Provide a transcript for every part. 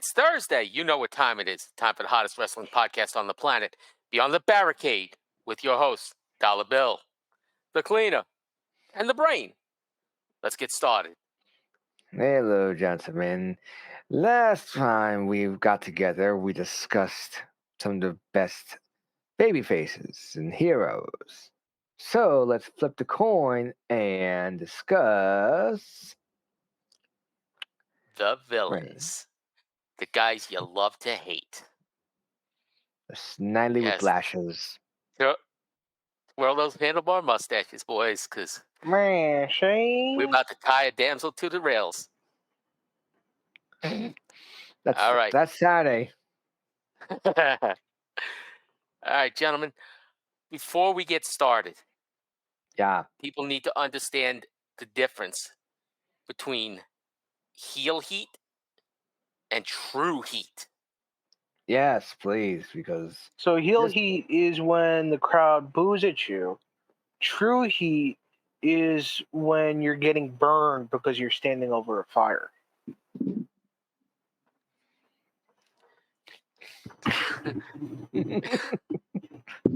It's Thursday. You know what time it is. Time for the hottest wrestling podcast on the planet, Beyond the Barricade, with your hosts, Dollar Bill, the Cleaner, and the Brain. Let's get started. Hello, gentlemen. Last time we got together, we discussed some of the best baby faces and heroes. So let's flip the coin and discuss. The villains. The guys you love to hate. The Snidely with Yes. glasses. Twirl those handlebar mustaches, boys, because Man, Shane. we're about to tie a damsel to the rails. That's All right. That's Saturday. All right, gentlemen. Before we get started, Yeah. people need to understand the difference between heel heat and true heat. Yes, please, because So heel This- heat is when the crowd boos at you. True heat is when you're getting burned because you're standing over a fire.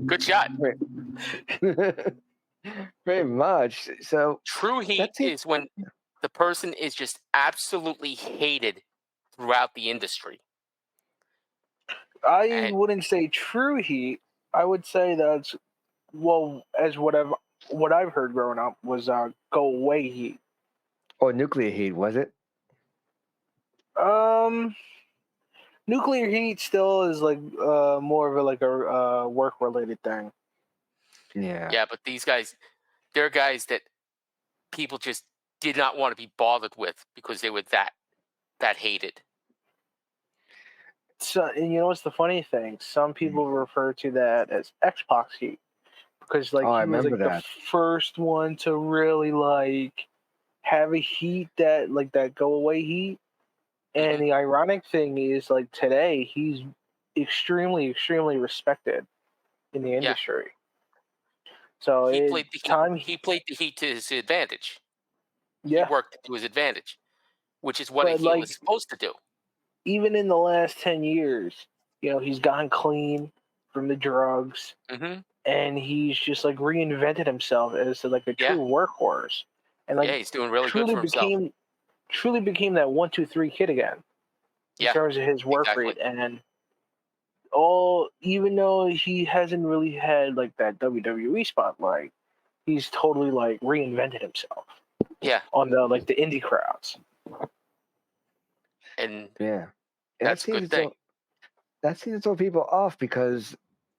Good shot. Very much. So True heat That's it. is when the person is just absolutely hated throughout the industry. I And- wouldn't say true heat. I would say that's as what I've heard growing up was go away heat. or nuclear heat, was it? Nuclear heat still is like more of a work related thing. Yeah. Yeah, but these guys, they're guys that people just did not want to be bothered with because they were that hated. So, and you know what's the funny thing? Some people refer to that as Xbox heat because I he was remember like that. the first one to really like have a heat that go away heat. And the ironic thing is, like today, he's extremely, extremely respected in the industry. So He played the it's heat. He played the heat to his advantage. yeah. He worked to his advantage, which is what a But, heel like, is supposed to do. Even in the last 10 years, he's gotten clean from the drugs. Mm-hmm. And he's just like reinvented himself as like a true workhorse, and like He's doing really good for himself. Truly became that 1-2-3 kid again in terms of his work rate, and even though he hasn't really had like that WWE spotlight, he's totally like reinvented himself. Yeah, on the indie crowds, and Yeah. that's a good thing. That seems to throw people off because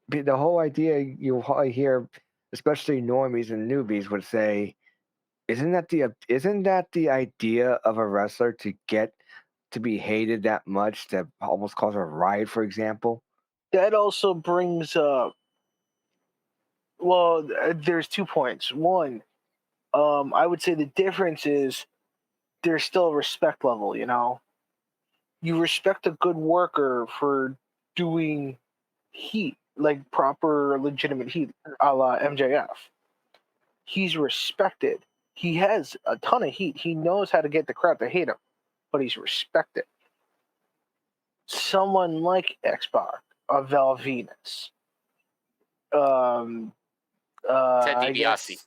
the whole idea you hear, especially normies and newbies, would say, "Isn't that the idea of a wrestler to get to be hated that much to almost cause a riot, for example?" that also brings up. Well, there's 2 points. One, I would say the difference is there's still a respect level. You respect a good worker for doing heat, like proper, legitimate heat, a la MJF. He's respected. He has a ton of heat. He knows how to get the crowd to hate him, but he's respected. Someone like X-Pac, a Val Venus, Ted I DiBiase. guess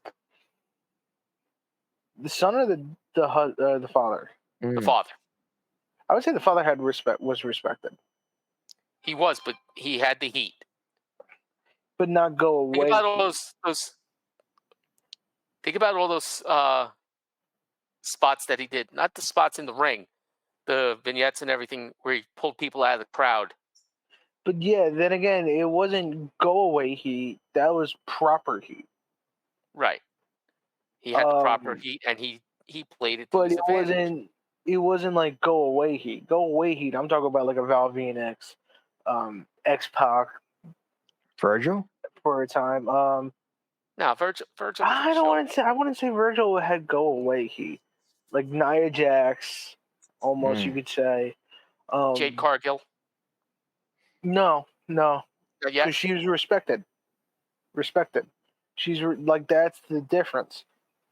the son or the father. The father. I would say the father was respected, He was, but he had the heat. but not go away. Think about all those. Think about all those spots that he did. Not the spots in the ring, the vignettes and everything where he pulled people out of the crowd. But yeah, then again, it wasn't go away heat. That was proper heat. Right. He had the proper heat, and he played it to But his advantage. it wasn't like go away heat. Go away heat. I'm talking about like a Val Venus, X-Pac, Virgil? for a time. No, Virgil. I wouldn't say Virgil had go away heat. Like Nia Jax, almost you could say. Jade Cargill. No, Yeah. because she was respected. She's that's the difference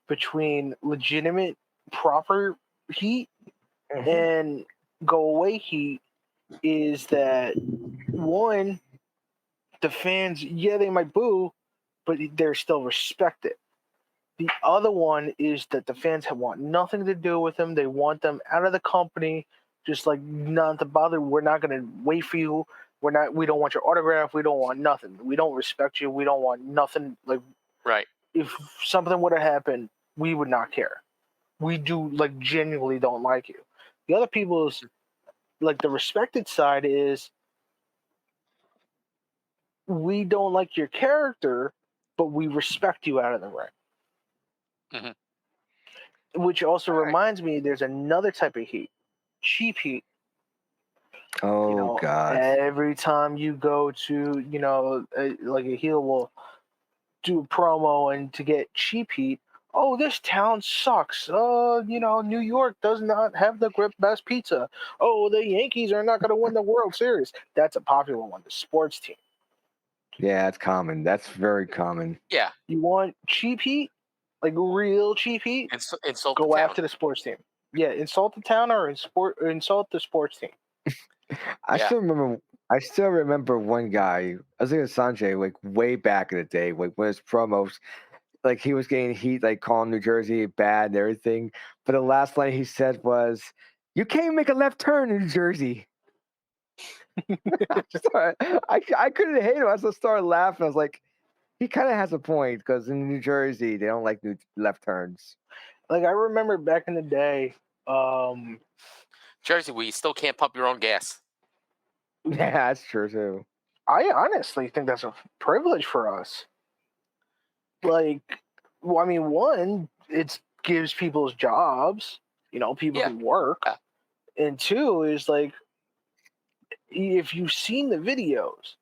between legitimate, proper heat and go away heat is that one, the fans, yeah, they might boo, but they're still respected. The other one is that the fans want nothing to do with them. They want them out of the company, just like not to bother. We're not going to wait for you. We don't want your autograph. We don't want nothing. We don't respect you. We don't want nothing. Like, Right. if something would have happened, we would not care. We do, like, genuinely don't like you. The other people's, like, the respected side is, we don't like your character, but we respect you out of the ring. Which also All right. reminds me, there's another type of heat, cheap heat. Oh God. Every time you go to, like a heel will do a promo and to get cheap heat. Oh, this town sucks. New York does not have the best pizza. Oh, the Yankees are not going to win the World Series. That's a popular one, the sports team. Yeah, it's common. That's very common. Yeah. You want cheap heat, like real cheap heat? Insult Go the town. after the sports team. Yeah, insult the town or insult the sports team. I Yeah. still remember one guy. I was thinking Sanjay, like way back in the day, like when his promos, like he was getting heat, like calling New Jersey bad and everything. But the last line he said was, "You can't make a left turn in New Jersey." I couldn't hate him. I just started laughing. I was like, he kind of has a point because in New Jersey they don't like new left turns. Like, I remember back in the day, Jersey, where you still can't pump your own gas. Yeah, that's true too. I honestly think that's a privilege for us. Like, well, I mean, one, it gives people's jobs, people Yeah. can work. Yeah. And two is like, if you've seen the videos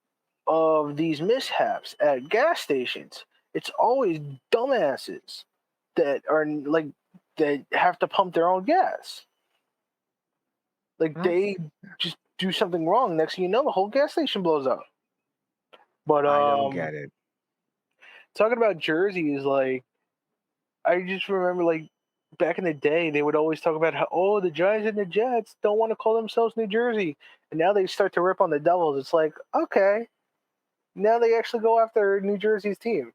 of these mishaps at gas stations, it's always dumbasses that are like, that have to pump their own gas. Like, they just do something wrong. Next thing you know, the whole gas station blows up. But I don't get it. talking about Jersey is like, I just remember, like, back in the day, they would always talk about how, oh, the Giants and the Jets don't want to call themselves New Jersey, and now they start to rip on the Devils. It's like, okay, now they actually go after New Jersey's team.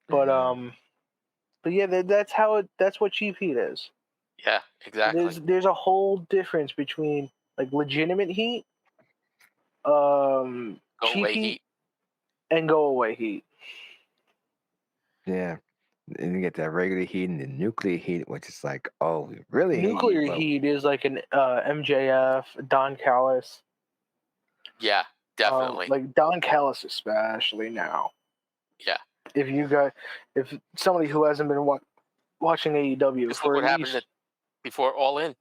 But yeah, that's what cheap heat is. Yeah, exactly. There's a whole difference between, like, legitimate heat, Go cheap away heat, heat. and go away heat. Yeah. And you get that regular heat and the nuclear heat, which is like, oh, we really hate you, Nuclear but heat is like an MJF, Don Callis. Yeah, definitely. Like Don Callis, especially now. Yeah. If somebody who hasn't been watching AEW Just for look what at happened least, before All In.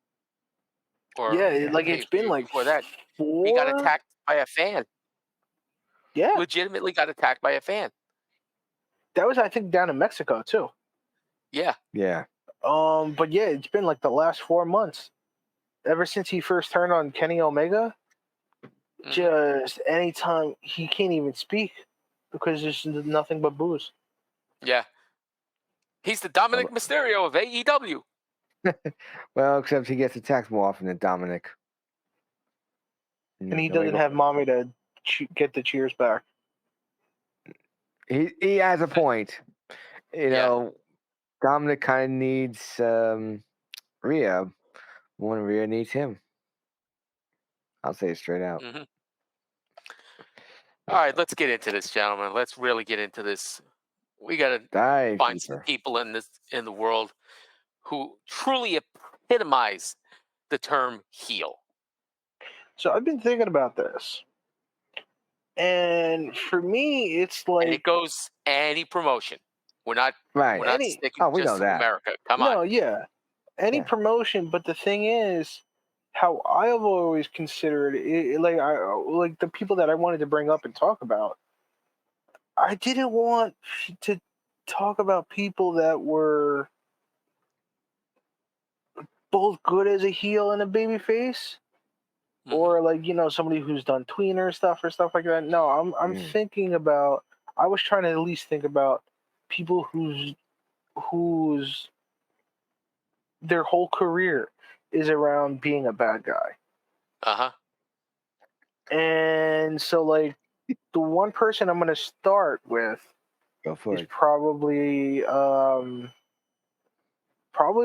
Or like, it's been like before that. 4. He got attacked by a fan. Yeah, Legitimately got attacked by a fan. that was, I think, down in Mexico too. Yeah. yeah. But yeah, it's been like the last 4 months, ever since he first turned on Kenny Omega. Mhm. Just anytime he can't even speak because there's nothing but booze. Yeah. He's the Dominic Mysterio of AEW. Well, except he gets attacked more often than Dominic. And he doesn't have mommy to get the cheers back. He has a point. You Yeah. know, Dominic kind of needs Rhea more than Rhea needs him. I'll say it straight out. Mhm. All right, let's get into this, gentlemen. Let's really get into this. We got to Dive find some deeper. people in the world who truly epitomize the term heel. So I've been thinking about this. And for me, it's And like, it goes any promotion. We're not Right. sticking we just know to that. America. Come no, on. yeah, any Yeah. promotion. But the thing is, how I've always considered it, like the people that I wanted to bring up and talk about, I didn't want to talk about people that were both good as a heel and a baby face. Mhm. Or, like, somebody who's done tweener stuff or stuff like that. No, I'm thinking about. I was trying to at least think about people whose their whole career is around being a bad guy. Uh-huh. And so, like, the one person I'm gonna start with Go for is it. probably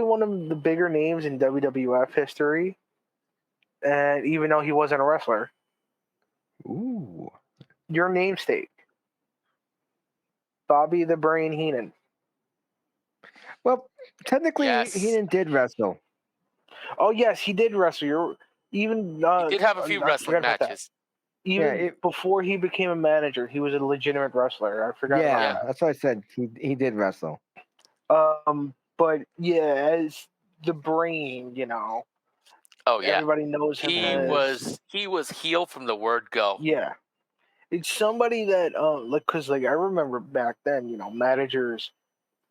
one of the bigger names in WWF history. And even though he wasn't a wrestler, Ooh. your namesake, Bobby the Brain Heenan. Well, technically, Yes. Heenan did wrestle. Oh yes, he did wrestle. You're even He did have a few I wrestling forgot about that. matches. Even Yeah, before he became a manager, he was a legitimate wrestler. I forgot Yeah, about that's what I said. He did wrestle. that. But yeah, as the Brain, Oh yeah. everybody knows him He as was heel from the word go. yeah. It's somebody that cause I remember back then, managers.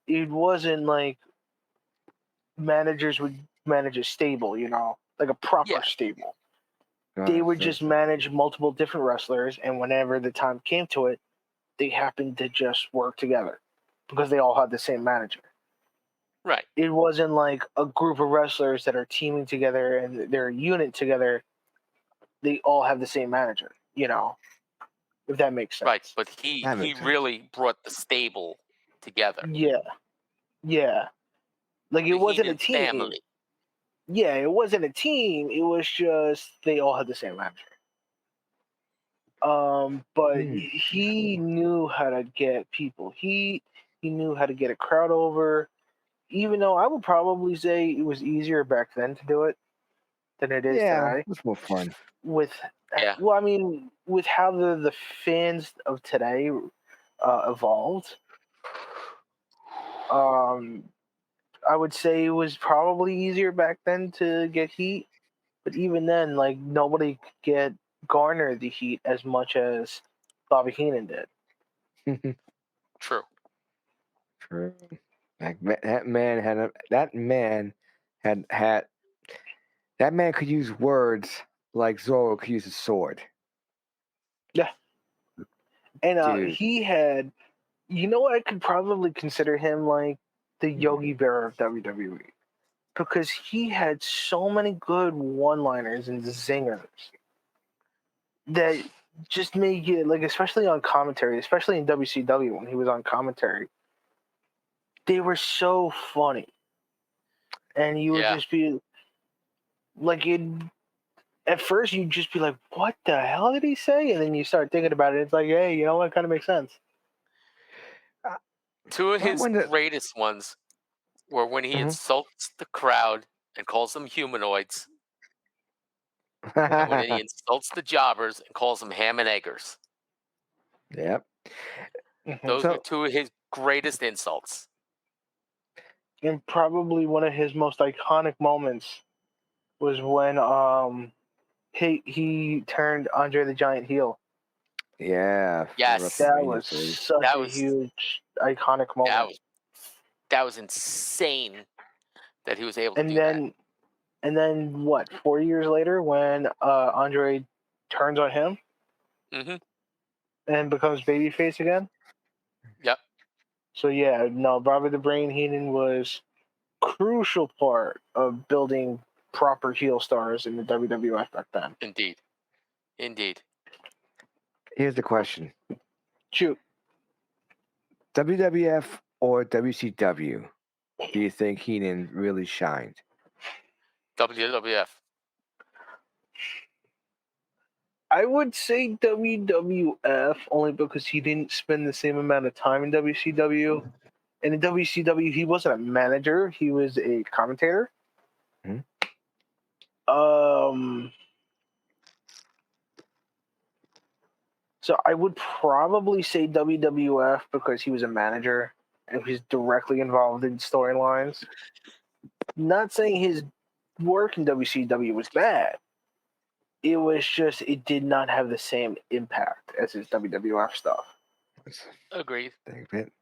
It wasn't like managers would manage a stable, like a proper Yeah. stable. No, They would so- just manage multiple different wrestlers, and whenever the time came to it, they happened to just work together because they all had the same manager. Right. It wasn't like a group of wrestlers that are teaming together and they're a unit together. They all have the same manager, if that makes sense. Right. But he That makes sense. really brought the stable together. Yeah, yeah. Like it The wasn't a Heenan team. family. Yeah, it wasn't a team. It was just they all had the same manager. But Hmm. he knew how to get people. He knew how to get a crowd over. Even though I would probably say it was easier back then to do it than it is Yeah, today. it's more fun. With Yeah. well, I mean, with how the fans of today evolved, I would say it was probably easier back then to get heat. But even then, like nobody could get garner the heat as much as Bobby Heenan did. True. True. That man could use words like Zorro could use a sword. Yeah, and Dude. he had, what I could probably consider him like the Yogi Berra of WWE because he had so many good one-liners and zingers that just made you like, especially on commentary, especially in WCW when he was on commentary, they were so funny, and you would Yeah. just be like, at first you'd just be like, "What the hell did he say?" And then you start thinking about it. It's like, hey, you know what? Kind of makes sense. Two of I his wonder- greatest ones were when he Mhm. insults the crowd and calls them humanoids, and when he insults the jobbers and calls them ham and eggers. Yep. Those So- were two of his greatest insults. And probably one of his most iconic moments was when he turned Andre the Giant heel. Yeah. for Yes. That WrestleMania was 3. such That a was- huge iconic moment. That was insane that he was able to and do then and then what? 4 years later, when Andre turns on him that. Hmm. and becomes babyface again. Yep. So yeah, no, Bobby the Brain Heenan was crucial part of building proper heel stars in the WWF back then. Indeed. Indeed. Here's the question: Shoot. WWF or WCW? Do you think Heenan really shined? WWF. I would say WWF only because he didn't spend the same amount of time in WCW. And in WCW, he wasn't a manager; he was a commentator. Mhm. So I would probably say WWF because he was a manager and he's directly involved in storylines. Not saying his work in WCW was bad. It was just it did not have the same impact as his WWF stuff. Agreed. Think of it.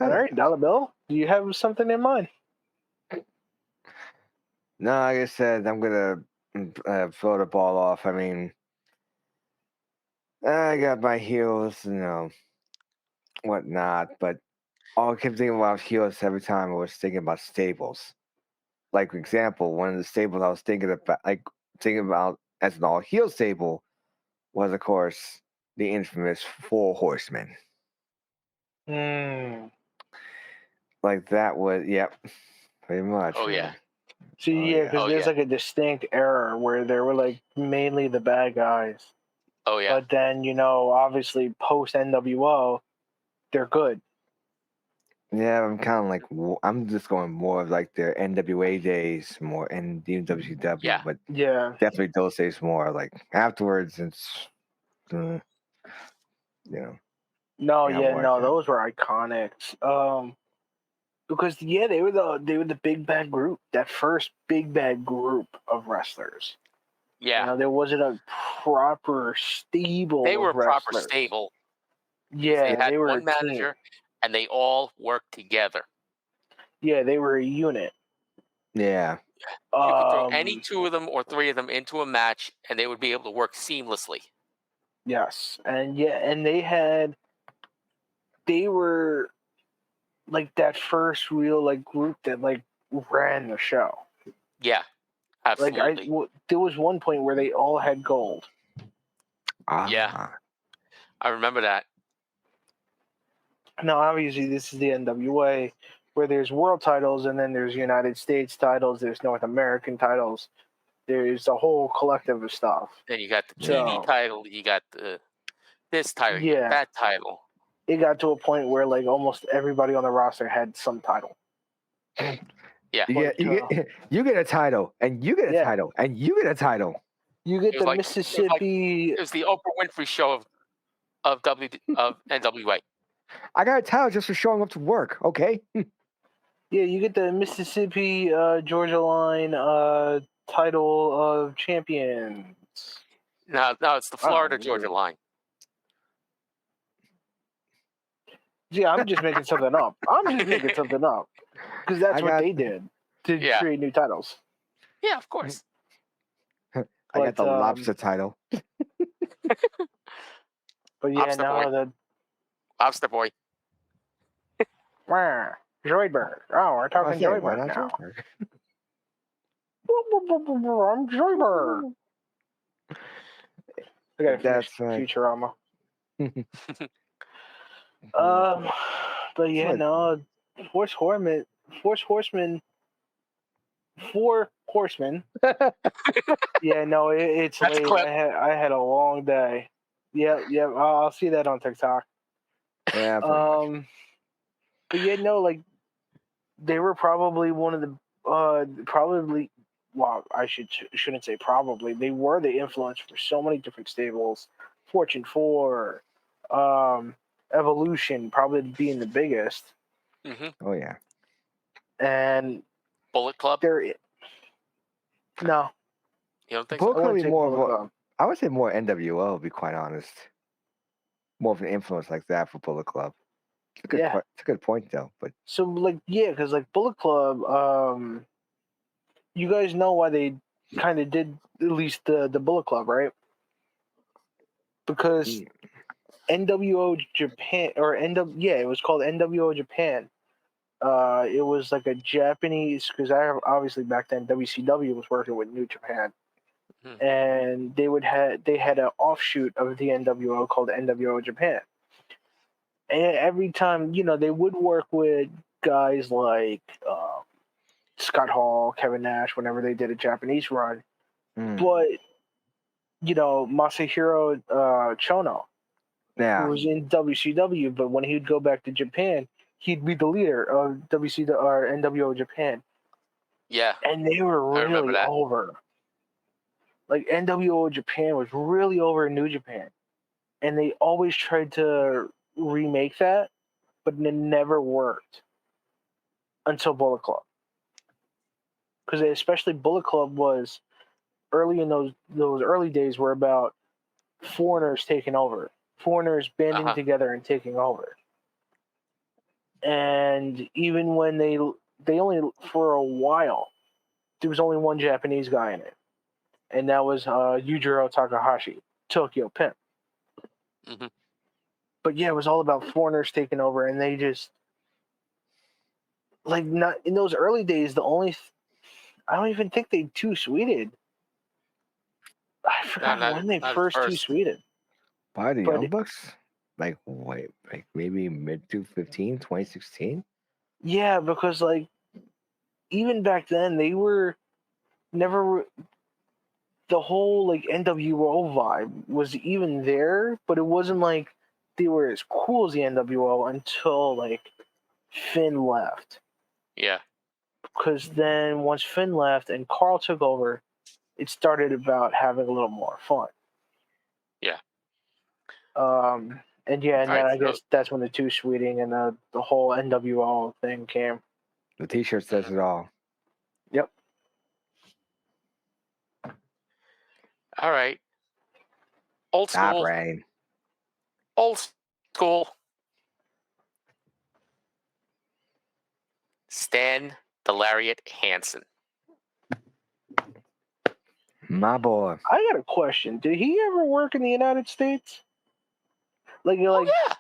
All right, Dollar Bill, do you have something in mind? No, like I said, I'm gonna throw the ball off. I mean, I got my heels, whatnot, but all I kept thinking about heels every time I was thinking about stables. like for example, one of the stables I was thinking about as an all heel stable was, of course, the infamous Four Horsemen. Mm. Like that was, yep, pretty much. Oh yeah. See, Oh, yeah, yeah. because Oh, there's yeah. like a distinct error where they were like mainly the bad guys, Oh yeah. but then obviously post NWO, they're good. Yeah, I'm kind of like I'm just going more of like their NWA days more and even WCW, Yeah. but Yeah. definitely those days more. Like afterwards, it's you know. No, Yeah, yeah, more no, like that. those were iconic. Because they were the big bad group, that first big bad group of wrestlers. Yeah. There wasn't a proper stable They were of a proper wrestlers. stable. Yeah, They had they were one a team. manager, and they all worked together. Yeah, they were a unit. Yeah, You could throw any two of them or three of them into a match, and they would be able to work seamlessly. Yes, and they were like that first real like group that like ran the show. Yeah, Like absolutely. there was one point where they all had gold. Yeah. I remember that. Now, obviously, this is the NWA, where there's world titles, and then there's United States titles, there's North American titles, there's a whole collective of stuff. Then you got the So- TV title, you got this title, you got Yeah. that title. It got to a point where like almost everybody on the roster had some title. Yeah. You get a title, and you get a Yeah. title, and you get a title. You get It was the like- Mississippi. It was the Oprah Winfrey show of NWA. I got a title just for showing up to work. Okay. Yeah, you get the Mississippi Georgia line title of champions. No, it's the Florida Georgia weird. line. Yeah, I'm just making something up. Because that's I what got- they did to Yeah. create new titles. Yeah, of course. I got the But, lobster title. But yeah, Lobster no, boy. the Lobster boy. Joyberg. Oh, we're talking Okay, why Joyberg not now. Joyberg? I'm Joyberg. I gotta That's finish right. Futurama. But yeah, What? no, Force Horsemen. Four Horsemen. Yeah, no, it's That's a late. clip. I had a long day. Yeah. I'll see that on TikTok. Yeah. pretty much. But yeah, no, like they were probably one of the probably. Well, I shouldn't say probably. They were the influence for so many different stables. Fortune 4, Evolution probably being the biggest, Hmm. Oh yeah. and Bullet Club. they're no. You don't think Bullet so? I Club wouldn't be say more Bullet of a. Club. I would say more NWO. To be quite honest. More of an influence like that for Bullet Club. It's a good. Yeah. It's a good point though. But So like yeah, because like Bullet Club, you guys know why they kind of did at least the Bullet Club, right? Because NWO Japan it was called NWO Japan. It was like a Japanese because obviously back then WCW was working with New Japan, Mhm. and they had an offshoot of the NWO called NWO Japan. And every time they would work with guys like Scott Hall, Kevin Nash, whenever they did a Japanese run, but Masahiro Chono, yeah. who was in WCW, but when he'd go back to Japan, he'd be the leader of WCW or NWO Japan, Yeah. and they were I remember really that. over. Like NWO Japan was really over in New Japan, and they always tried to remake that, but it never worked until Bullet Club. Because especially Bullet Club was early in those early days were about foreigners taking over, foreigners banding Uh-huh. together and taking over. And even when they only for a while there was only one Japanese guy in it, and that was Yujiro Takahashi, Tokyo Pimp. Hmm. But yeah, it was all about foreigners taking over, and they just like not in those early days. The only I don't even think they two sweeted. I forgot when they not at first two first. sweeted. By the But- Young Bucks? Like, wait, like maybe mid 2016? Yeah, because like even back then they were never the whole like NWO vibe was even there, but it wasn't like they were as cool as the NWO until like Finn left. Yeah. Because then once Finn left and Carl took over, it started about having a little more fun. Yeah. And yeah, and then Alright, I guess that's when the two sweeting and the whole NWO thing came. The T-shirt says it all. Yep. All right. Old Ah, school. brain. Old school. Stan the Lariat Hansen. My boy. I got a question. Did he ever work in the United States? Like Oh yeah.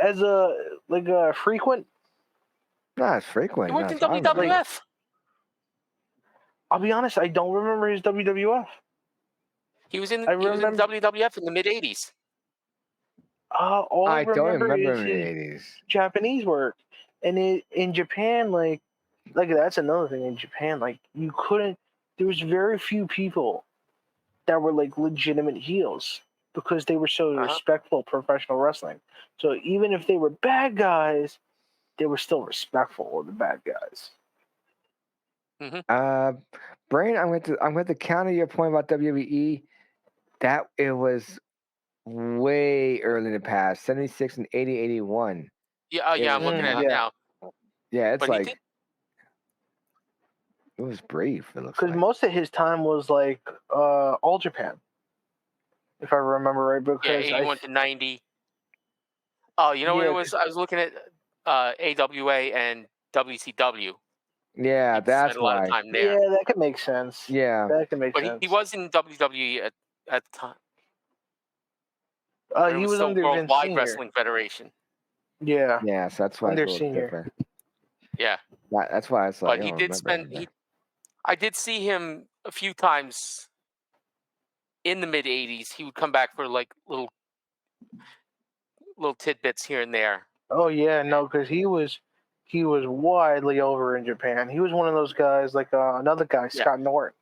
as a frequent? Not as frequent. He worked in not as I remember. WWF. I'll be honest, I don't remember his WWF. He was in I he was in remember- WWF in the mid '80s. All I I don't remember remember is him in his the 80s. Japanese work, and in Japan, like that's another thing in Japan. Like you couldn't. There was very few people that were like legitimate heels because they were so Uh-huh. respectful of professional wrestling. So even if they were bad guys, they were still respectful of the bad guys. Brain, I'm going to counter your point about WWE. That it was way early in the past, 76 and 80, 81. Yeah, yeah, I'm looking at it Yeah. now. Yeah, it's But he like did- it was brief. It looks Because like. most of his time was like All Japan, if I remember right. Yeah, Because 81 to 90. Oh, you know what Yeah, it was? I was looking at AWA and WCW. Yeah, He that's spent a lot why. of time there. yeah, that could make sense. Yeah, That could make But sense. he was in WWE at the time. When it He was was still under Vince Worldwide Senior. Wrestling Federation. Yeah. yeah. So that's why Under it's a little senior. different. Yeah. That's why it's like. But I he don't did remember spend him. I did see him a few times in the mid '80s. He would come back for like little tidbits here and there. Oh yeah, no, because he was widely over in Japan. He was one of those guys, like another guy, Yeah. Scott Norton.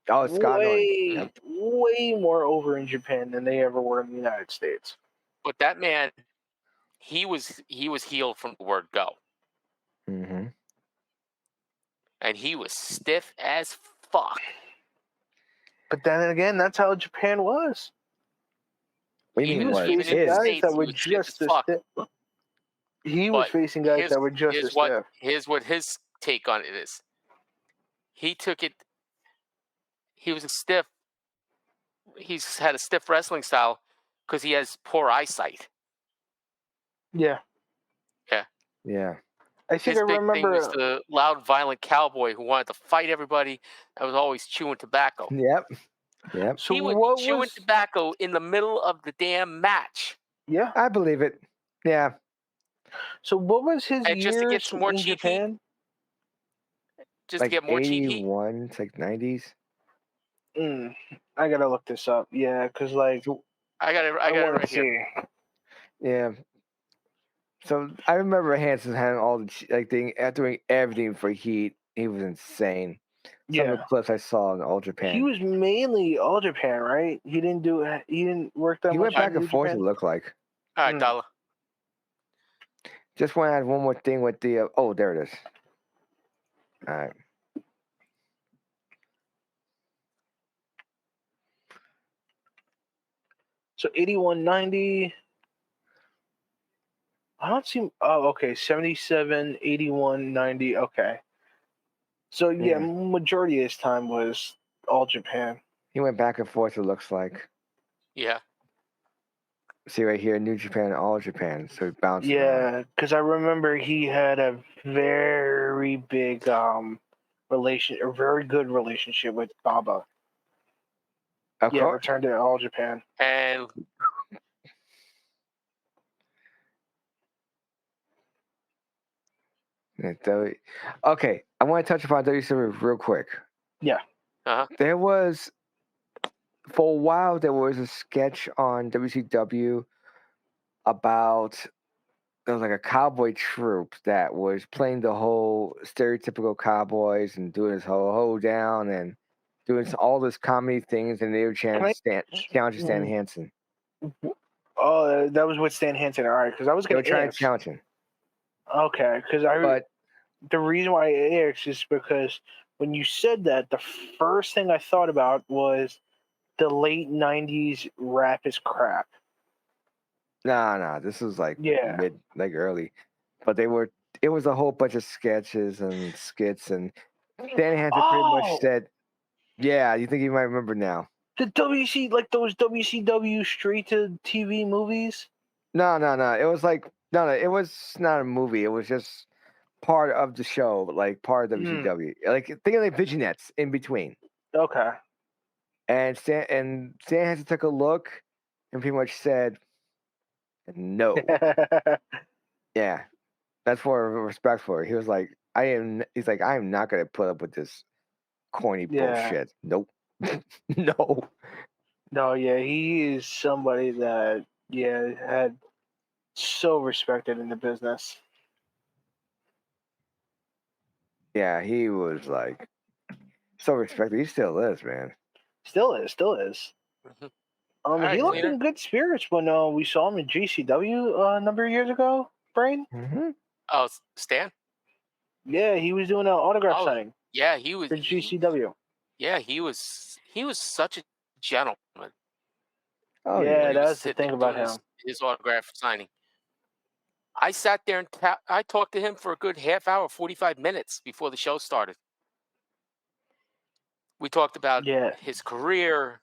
Oh, it's Scott Norton. way, Yep. way more over in Japan than they ever were in the United States. But that man, he was healed from the word go, Mm-hmm. and he was stiff as fuck. But then again, that's how Japan was. What do you He mean was was even in the his? guys States, that he were was stiff just as as fuck. stiff. He was But facing guys that were just as stiff. Here's what his take on it is. He took it. He was a stiff. He's had a stiff wrestling style because he has poor eyesight. Yeah. Yeah. I think His I big thing remember. was the loud, violent cowboy who wanted to fight everybody and was always chewing tobacco. Yep. Yep. So He would be what chewing was? tobacco in the middle of the damn match. Yeah. I believe it. Yeah. So what was his And just to get years some more in cheap heat? Japan? Just Like to get more cheap heat. 81, it's like 90s. I gotta look this up. Yeah, because like I got it I right want to here. see. Yeah. So I remember Hansen having all the doing everything for Heat. He was insane. Some of Yeah. the clips I saw in All Japan. He was mainly All Japan, right? He didn't work that He much. went back in New and forth. It Japan? looked like. All right, Mm. Dollar. Just want to add one more thing with the. Oh, there it is. All right. So 81, 90. I don't see. Oh, okay. 77, 81, 90. Okay. So yeah, Yeah. majority of his time was All Japan. He went back and forth. It looks like. Yeah. See right here, New Japan, All Japan. So he bounced. around. Yeah, because I remember he had a very big a very good relationship with Baba. Of Yeah, course. returned to All Japan. And Yeah, okay, I want to touch upon WCW real quick. Yeah. There was, for a while, there was a sketch on WCW about, there was like a cowboy troupe that was playing the whole stereotypical cowboys and doing this ho down and doing all this comedy things, and they were Can I? challenging Stan Hansen. Oh, that was with Stan Hansen. All right, because I was They were going to trying to ask. challenge him, Okay, because but the reason why I asked is because when you said that, the first thing I thought about was the late '90s rap is crap. nah, this was like Yeah. early, but it was a whole bunch of sketches and skits, and Stan Hansen pretty much Oh, said, "Yeah, you think you might remember now." the like those WCW straight to TV movies. No. It was like no. It was not a movie. It was just part of the show, like part of Hmm. WCW. Like think of like vignettes in between. Okay. And Stan Hansen took a look and pretty much said, "No." Yeah, that's for respect for it. He was like, He's like, "I am not gonna put up with this corny Yeah. bullshit." Nope. No. No, yeah, he is somebody that had so respected in the business. Yeah, he was like so respected. He still is, man. Still is. Mhm. All He right, looked Cleaner. in good spirits when we saw him in GCW a number of years ago. Brain. Mm-hmm. Oh, Stan. Yeah, he was doing an autograph Oh, signing yeah, he was. for GCW. Yeah, he was. He was such a gentleman Oh Yeah, when yeah. he was that's the sitting thing there about doing him. his autograph signing. I sat there and I talked to him for a good half hour, 45 minutes before the show started. We talked about Yeah. his career.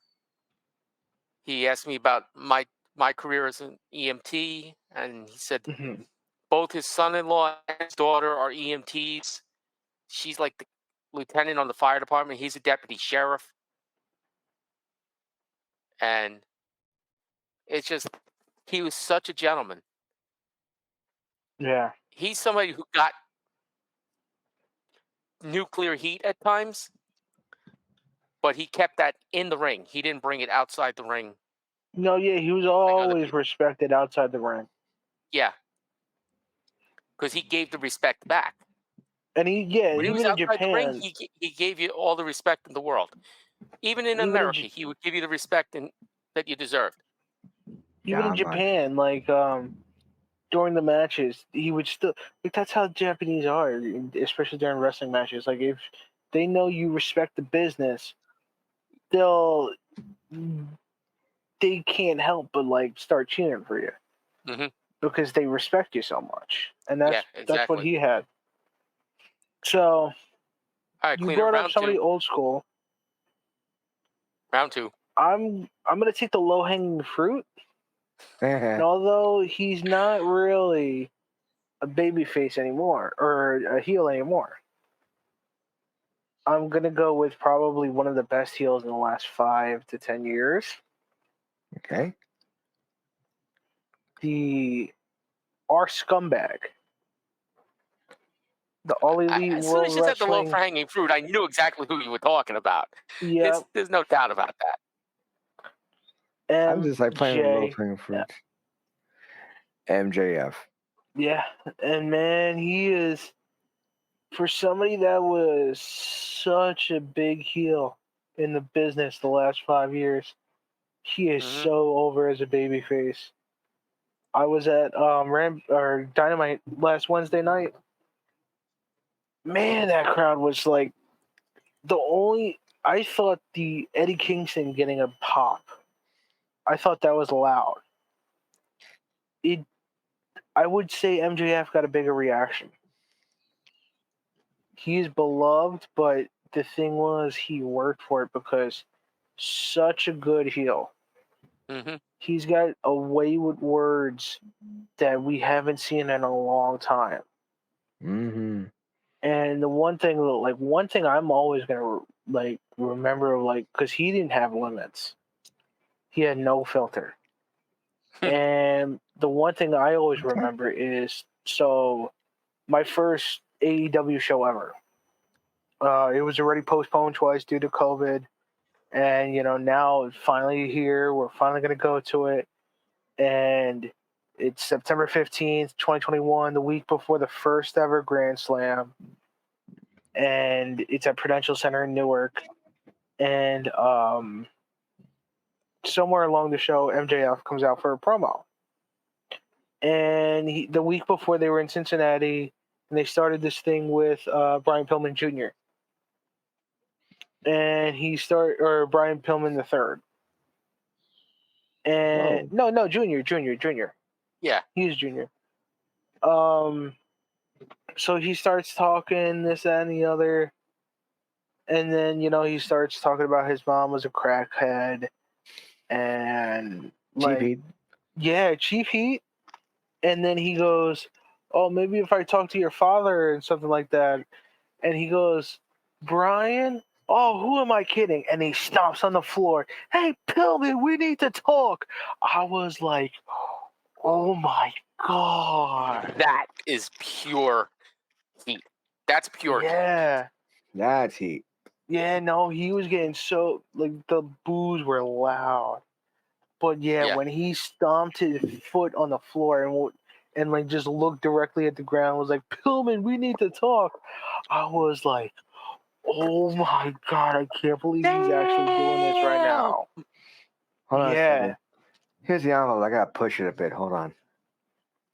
He asked me about my career as an EMT, and he said Mhm. both his son-in-law and his daughter are EMTs. She's like the lieutenant on the fire department. He's a deputy sheriff, and it's just he was such a gentleman. Yeah. He's somebody who got nuclear heat at times, but he kept that in the ring. He didn't bring it outside the ring No, yeah, he was like other always people. respected outside the ring, Yeah, because he gave the respect back. and When he was even in outside the ring, Japan, he gave you all the respect in the world. Even in even in America, he would give you the respect that you deserved. Yeah, man. Japan, like during the matches, he would still like that's how Japanese are, especially during wrestling matches. Like if they know you respect the business, they'll they can't help but like start cheering for you Hmm. because they respect you so much, and Yeah, that's what exactly. he had. So All right, you Cleaner, brought up round somebody two. old school. Round two. I'm gonna take the low hanging fruit, and although he's not really a baby face anymore or a heel anymore, I'm gonna go with probably one of the best heels in the last 5 to 10 years. Okay. The R Scumbag, the All Elite As soon as World you said the low Wrestling. hanging fruit, I knew exactly who you were talking about. Yeah, There's no doubt about that. I'm just like playing with low MJ. hanging fruit. MJF. Yeah, and man, he is for somebody that was such a big heel in the business the last 5 years. He is Hmm. so over as a babyface. I was at Dynamite last Wednesday night. Man, that crowd was like I thought the Eddie Kingston getting a pop. I thought that was loud. I would say MJF got a bigger reaction. He's beloved, but the thing was he worked for it because such a good heel. Hmm. He's got a way with words that we haven't seen in a long time. Mm-hmm. And the one thing I'm always gonna remember, because he didn't have limits. He had no filter. And the one thing I always Okay. remember is my first AEW show ever. It was already postponed twice due to COVID, and now it's finally here. We're finally gonna go to it, and it's September 15th, 2021, the week before the first ever Grand Slam, and it's at Prudential Center in Newark. And somewhere along the show, MJF comes out for a promo. And the week before, they were in Cincinnati, and they started this thing with Brian Pillman Jr. And Brian Pillman the third. And no, Junior. Yeah. He's Junior. So he starts talking this, that, and the other. And then, he starts talking about his mom was a crackhead. And Cheap Heat. Yeah, Chief Heat. And then he goes, oh, maybe if I talk to your father and something like that. And he goes, Brian? Oh, who am I kidding? And he stomps on the floor. Hey, Pillman, we need to talk. I was like, oh my God. That is pure heat. That's pure heat. Yeah. That's heat. Yeah, no, he was getting so, the boos were loud. But yeah, when he stomped his foot on the floor and just looked directly at the ground, was like, Pillman, we need to talk. I was like, oh my God, I can't believe he's actually doing this right now. Hold on a second. Here's the envelope. I gotta push it a bit. Hold on.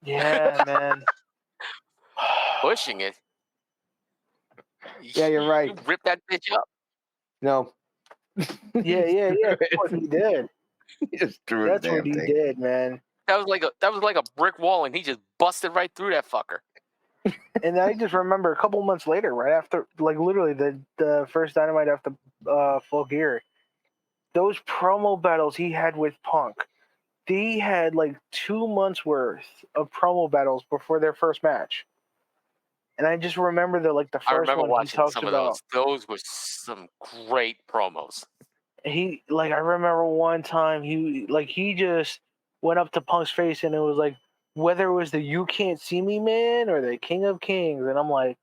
Yeah, man. Pushing it. Yeah, you're right. You ripped that bitch up. No. Yeah. That's what he did. He just threw That's what he did, man. That was like a brick wall, and he just busted right through that fucker. And I just remember a couple months later, right after, literally the first Dynamite after Full Gear, those promo battles he had with Punk, they had 2 months worth of promo battles before their first match. And I just remember the first I remember one watching he talked some about. of those. Those were some great promos. I remember one time he just went up to Punk's face and it was like, whether it was the You Can't See Me Man or the King of Kings, and I'm like,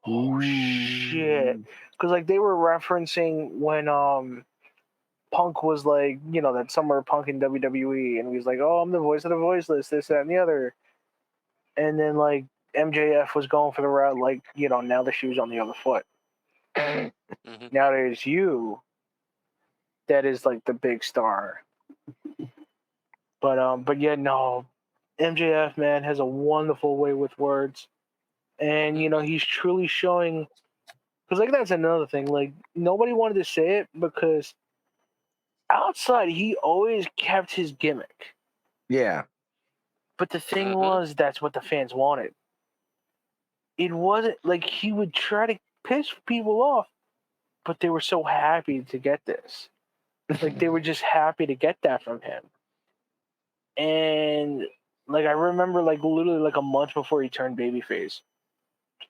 oh shit, because they were referencing when Punk was that summer Punk in WWE, and he was like, oh, I'm the voice of the voiceless, this, that, and the other, and then MJF was going for the route now the shoe's on the other foot. Mm-hmm. Now there's you. That is the big star. But yeah, no, MJF, man, has a wonderful way with words, and he's truly showing. Because that's another thing. Nobody wanted to say it because outside he always kept his gimmick. Yeah. But the thing was, that's what the fans wanted. It wasn't he would try to piss people off, but they were so happy to get this. They were just happy to get that from him. And I remember literally a month before he turned babyface,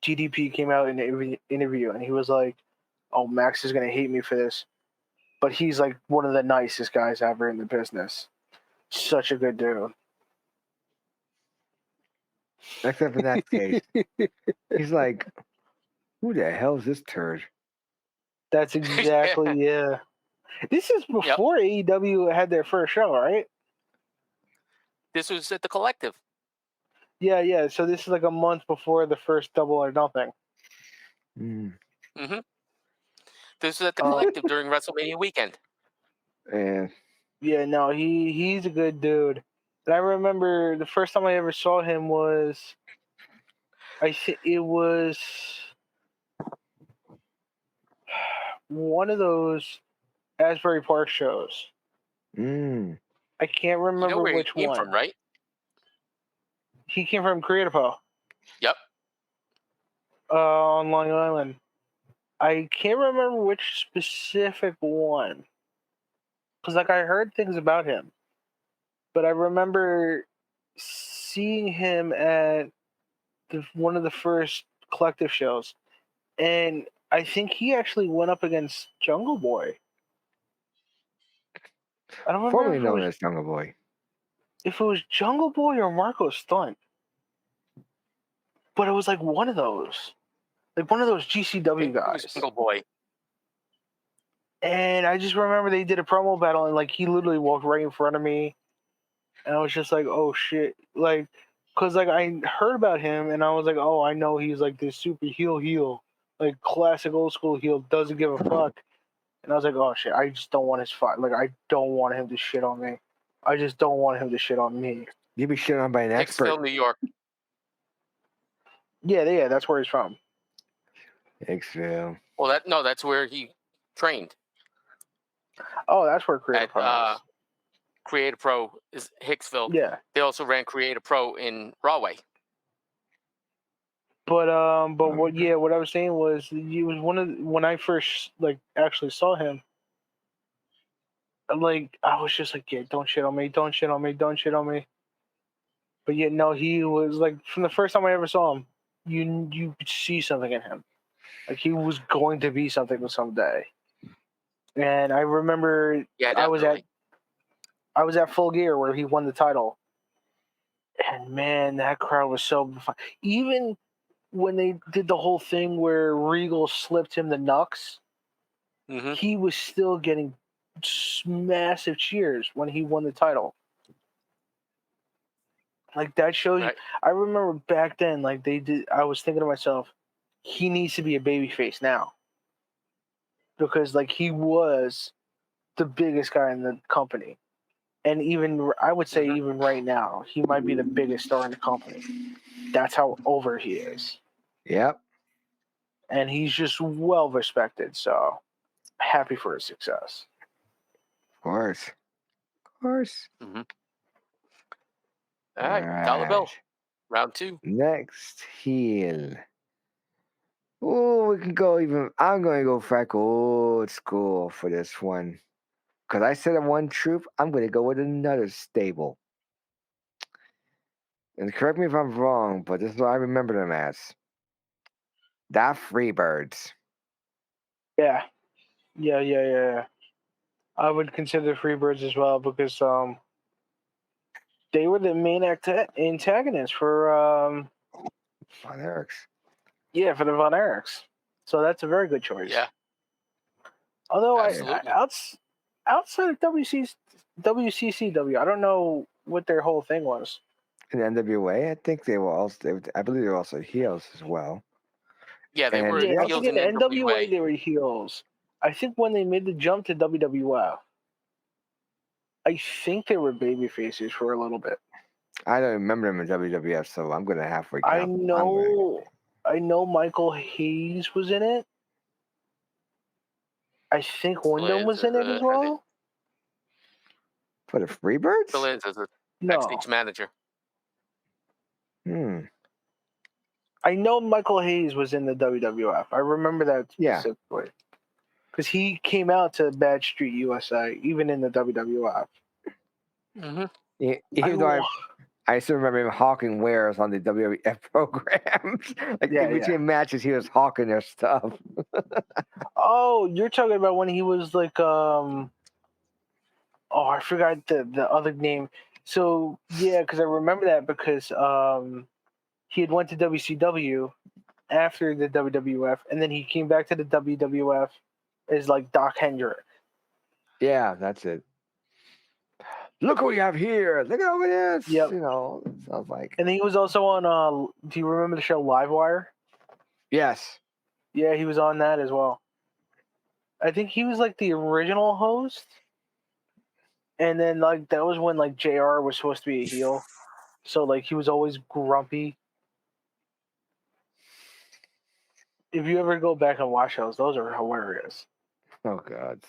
DDP came out in the interview and he was like, oh, Max is gonna hate me for this, but he's one of the nicest guys ever in the business. Such a good dude. Except for that case. He's like, who the hell is this turd? That's exactly yeah. This is before AEW had their first show, right? This was at the Collective. Yeah. So this is a month before the first Double or Nothing. Mm-hmm. This was at the Collective during WrestleMania weekend. Yeah, no, he's a good dude. And I remember the first time I ever saw him was, I think it was one of those Asbury Park shows. I can't remember where which he came one. from, right? He came from Creative. Yep. On Long Island. I can't remember which specific one. Because I heard things about him. But I remember seeing him at one of the first Collective shows. And I think he actually went up against Jungle Boy. I don't remember. Formerly known as Jungle Boy. If it was Jungle Boy or Marco Stunt. But it was one of those. like one of those GCW He was guys. single boy. And I just remember they did a promo battle, and like he literally walked right in front of me, and I was just like, "Oh shit!" Like, cause like I heard about him, and I was like, "Oh, I know he's like this super heel, like classic old school heel, doesn't give a fuck." And I was like, "Oh shit! I just don't want his fight. Like, I don't want him to shit on me. I just don't want him to shit on me." You be shit on by an expert. Hicksville, New York. Yeah, that's where he's from. Hicksville. Well, that's where he trained. Oh, that's where Creative At Pro is. Creative Pro is Hicksville. Yeah, They also ran Creative Pro in Rahway. but what I was saying was he was when I first like actually saw him. Like I was just like, yeah, don't shit on me, don't shit on me, don't shit on me. But yet no, he was like from the first time I ever saw him, you could see something in him. Like he was going to be something someday. And I remember Yeah, I definitely. was at Full Gear where he won the title. And man, that crowd was so fun. Even when they did the whole thing where Regal slipped him the knucks, Mm-hmm. he was still getting massive cheers when he won the title. Like that shows you. Right. I remember back then, like they did. I was thinking to myself, he needs to be a babyface now, because like he was the biggest guy in the company, and even I would say Mhm. even right now, he might be the biggest star in the company. That's how over he is, Yep. and he's just well respected. So happy for his success. Of course. Of course. Mm-hmm. All right, Dollar Bill, round 2. Next heel. Oh, we can go even. I'm going to go Frank old school for this one. Because I said one troop, I'm going to go with another stable. And correct me if I'm wrong, but this is what I remember them as. The Freebirds. Yeah. I would consider Freebirds as well because they were the main antagonists for Von Erichs. for the Von Erichs. So that's a very good choice. Yeah, Although absolutely. outside of WCCW, I don't know what their whole thing was. In NWA, I think they were also. I believe they were also heels as well. Yeah, they And were Yeah, I heels think in in NWA NWA. they were heels. I think when they made the jump to WWF, I think they were baby faces for a little bit. I don't remember them in WWF, so I'm going to halfway count. I know Michael Hayes was in it. I think Wyndham was in it as well. For the Freebirds? Still is as a No, backstage manager. I know Michael Hayes was in the WWF. I remember that Yeah. specifically. Because he came out to Bad Street USA, even in the WWF. Mm-hmm. Even though I still remember him hawking wares on the WWF programs. Like in between matches, he was hawking their stuff. Oh, you're talking about when he was like, oh, I forgot the other name. So yeah, because I remember that because he had went to WCW after the WWF, and then he came back to the WWF as like Doc Hendrick. Yeah, that's it. Look what we have here. Look at over this. Yep. You know, it sounds like. And he was also on. Do you remember the show Livewire? Yes. Yeah, he was on that as well. I think he was like the original host, and then like that was when like JR was supposed to be a heel, so like he was always grumpy. If you ever go back and watch those are hilarious. Oh God.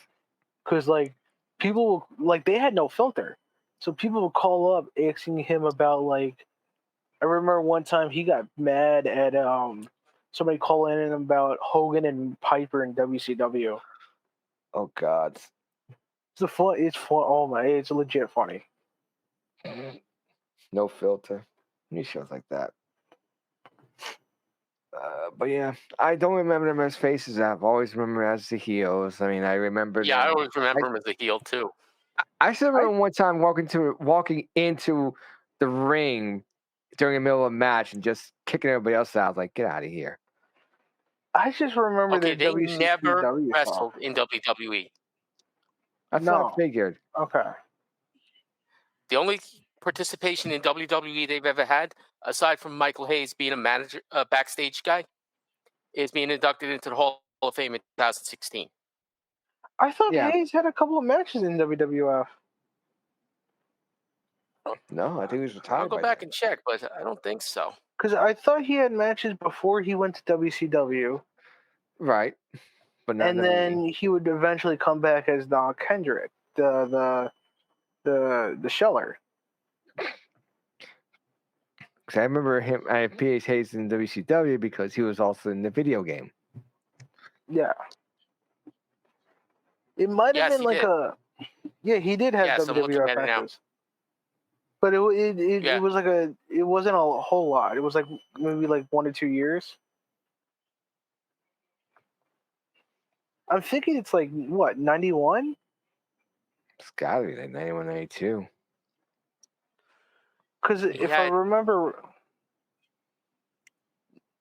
Because like people like they had no filter, so people would call up asking him about like. I remember one time he got mad at somebody calling in about Hogan and Piper in WCW. Oh God. It's fun. Oh my, it's legit funny. No filter. Any shows like that. But yeah, I don't remember them as faces. I've always remembered as the heels. I mean, I remember. Yeah, I them. always remember him as a heel too. I still remember one time walking into the ring during the middle of a match and just kicking everybody else out. Like, get out of here. I just remember Okay, the they never WCW stuff. wrestled in WWE. That's what No. I figured. Okay. The only participation in WWE they've ever had, aside from Michael Hayes being a manager, backstage guy, is being inducted into the Hall of Fame in 2016. I thought Yeah. Hayes had a couple of matches in WWF. No, I think he was I'll retired. go by back then. and check, but I don't think so. Because I thought he had matches before he went to WCW, Right, but not and WWE. then he would eventually come back as Doc Hendrick, the Sheller. Because I remember him. I had P.H. Hayes in WCW because he was also in the video game. Yeah. It might have Yes, been he like did. Yeah, he did have Yes, I'm looking WWF at it now. matches. But it Yeah. was like it wasn't a whole lot. It was like maybe like 1 or 2 years. I'm thinking it's like what, 91? It's got to be like 91, 92. Because if I remember,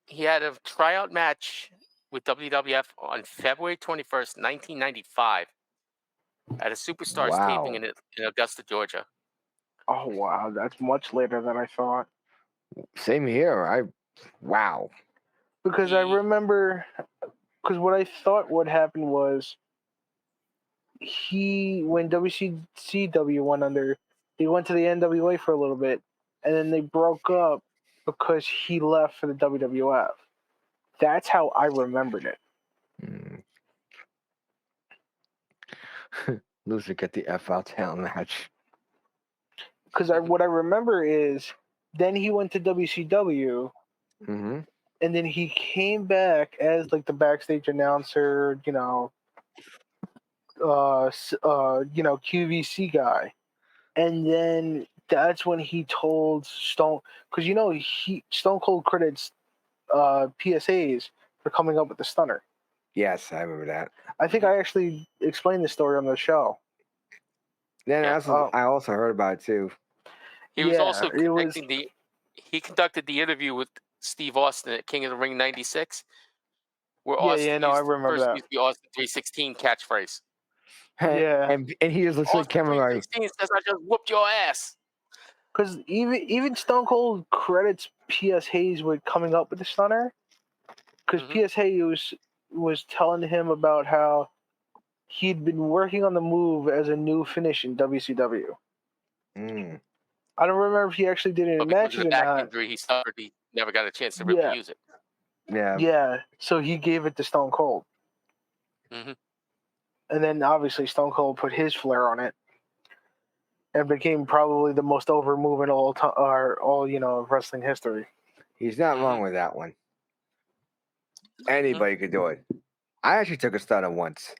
He had a tryout match with WWF on February 21st, 1995, at a Superstars Wow. taping in Augusta, Georgia. oh wow, that's much later than I thought. Same here. Wow. Because I remember, because what I thought would happen was when WCW went under, he went to the NWA for a little bit, and then they broke up because he left for the WWF. That's how I remembered it. Loser get the F out town match. Because what I remember is then he went to WCW, Mm-hmm. and then he came back as like the backstage announcer, QVC guy, and then that's when he told Stone, because Stone Cold credits PSAs for coming up with the stunner. Yes, I remember that. I think I actually explained the story on the show. Then Yeah. I also heard about it too. He was Yeah, also it was- he conducted the interview with Steve Austin at King of the Ring '96, where Yeah, Austin I remember first that. used the Austin 316 catchphrase. Yeah. and he just looks like Austin camera like, 316 says, "I just whooped your ass." Because even Stone Cold credits P.S. Hayes with coming up with the stunner. Because Mhm. P.S. Hayes was telling him about how he'd been working on the move as a new finish in WCW. I don't remember if he actually did it But in because matches of the or back not. injury he suffered, he never got a chance to really use it. Yeah. Yeah, so he gave it to Stone Cold. Mhm. And then obviously Stone Cold put his flair on it and became probably the most over move in all of wrestling history. He's not wrong with that one. Anybody could do it. I actually took a stunner once.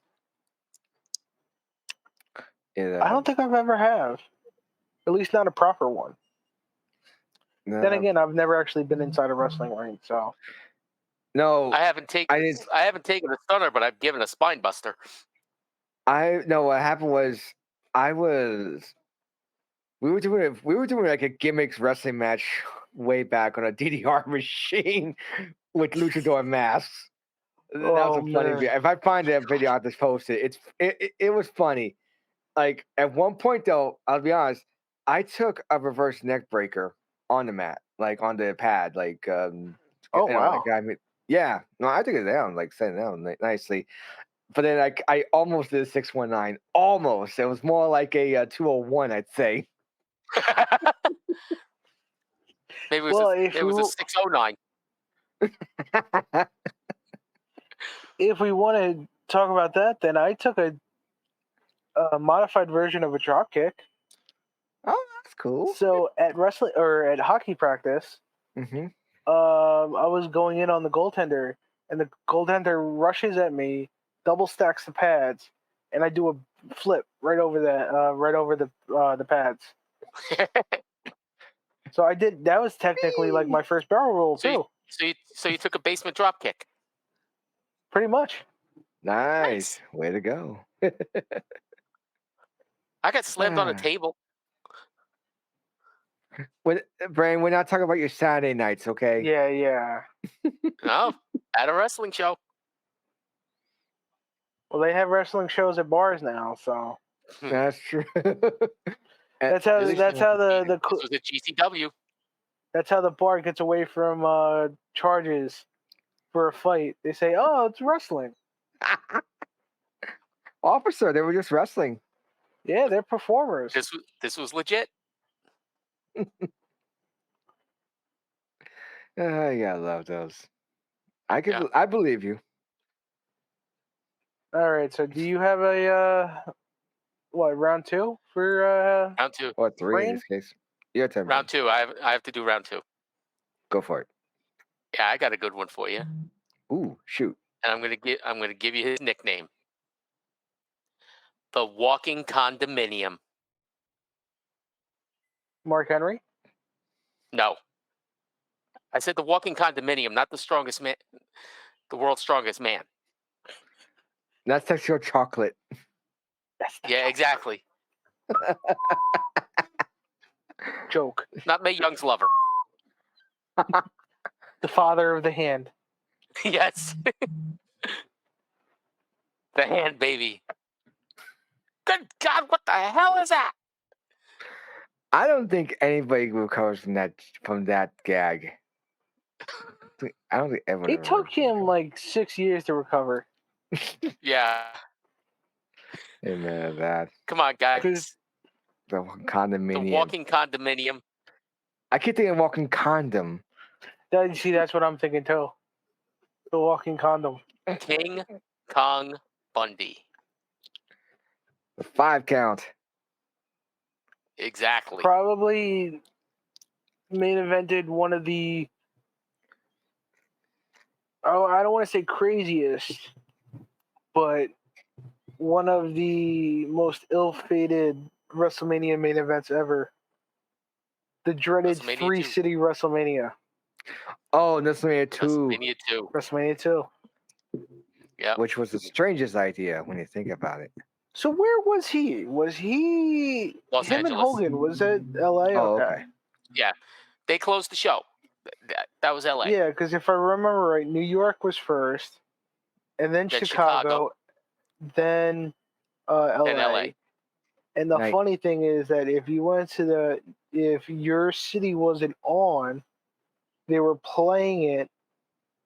I don't think I've ever have. At least not a proper one. Then again, I've never actually been inside a wrestling ring, so. No, I haven't taken a stunner, but I've given a spine buster. what happened was we were doing like a gimmicks wrestling match way back on a DDR machine with luchador masks. That was a funny video. If I find that video, I'll just post it. It was funny. Like at one point though, I'll be honest, I took a reverse neck breaker on the mat, like on the pad, like wow. yeah. No, I took it down, like set it down nicely. But then I almost did a 619. Almost. It was more like a 201, I'd say. Maybe it was a 609. If we want to talk about that, then I took a modified version of a drop kick. Oh, that's cool. So at wrestling or at hockey practice, Mm-hmm. I was going in on the goaltender, and the goaltender rushes at me, double stacks the pads, and I do a flip right over the pads. So I did. That was technically like my first barrel roll too. So you took a basement drop kick. Pretty much. Nice. Way to go. I got slammed on a table. Brian, we're not talking about your Saturday nights, okay? Yeah. No, at a wrestling show. Well, they have wrestling shows at bars now, so That's true. that's how At least that's how This was a GCW. that's how the bar gets away from charges for a fight. They say, "Oh, it's wrestling." Officer, they were just wrestling. Yeah, they're performers. This was legit. Yeah, I love those. Yeah. I believe you. All right. So, do you have a what round 2 for Round 2. Or 3 in Brain? this case. Your turn. Round Brain. 2. I have to do round 2. Go for it. Yeah, I got a good one for you, Ooh, shoot. and I'm gonna give you his nickname, the Walking Condominium. Mark Henry? No, I said the Walking Condominium, not the strongest man, the world's strongest man. That's texture chocolate. That's the Yeah, exactly. joke. Not Mae Young's lover. The father of the hand. Yes. The hand baby. Good God, what the hell is that? I don't think anybody recovers from that gag. I don't think everyone. It ever took him like 6 years to recover. Yeah. Amen. That Come on, guys. the The condominium. Walking Condominium. I keep thinking walking condom. See, that's what I'm thinking too. The walking condom. King Kong Bundy. The 5 count. Exactly. Probably main evented one of the I don't want to say craziest, but one of the most ill-fated WrestleMania main events ever. The dreaded WrestleMania 2. 3-city WrestleMania. Oh, WrestleMania 2, WrestleMania 2. WrestleMania 2. Yeah. which was the strangest idea when you think about it. So where was he? Was he Los him and Angeles. Hogan? Was it LA? Oh, Okay. okay. Yeah. They closed the show. That was LA. Yeah, because if I remember right, New York was first, and then Then Chicago, then LA. Then LA. And the Right. funny thing is that if your city wasn't on, they were playing it.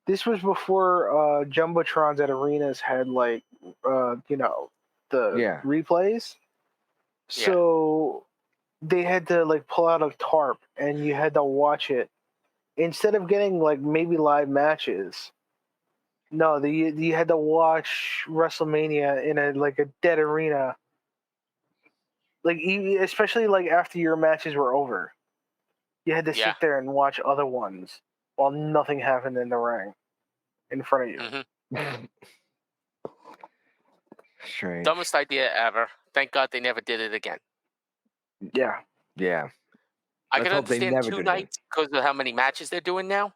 This was before jumbotrons at arenas had the Yeah. replays. Yeah. So they had to like pull out a tarp and you had to watch it instead of getting like maybe live matches. No, you had to watch WrestleMania in a dead arena. Like especially like after your matches were over, you had to Yeah. sit there and watch other ones while nothing happened in the ring in front of you. Mhm. Strange. Dumbest idea ever. Thank God they never did it again. Yeah. Yeah. I Let's can hope they understand never 2 do it again. nights because of how many matches they're doing now.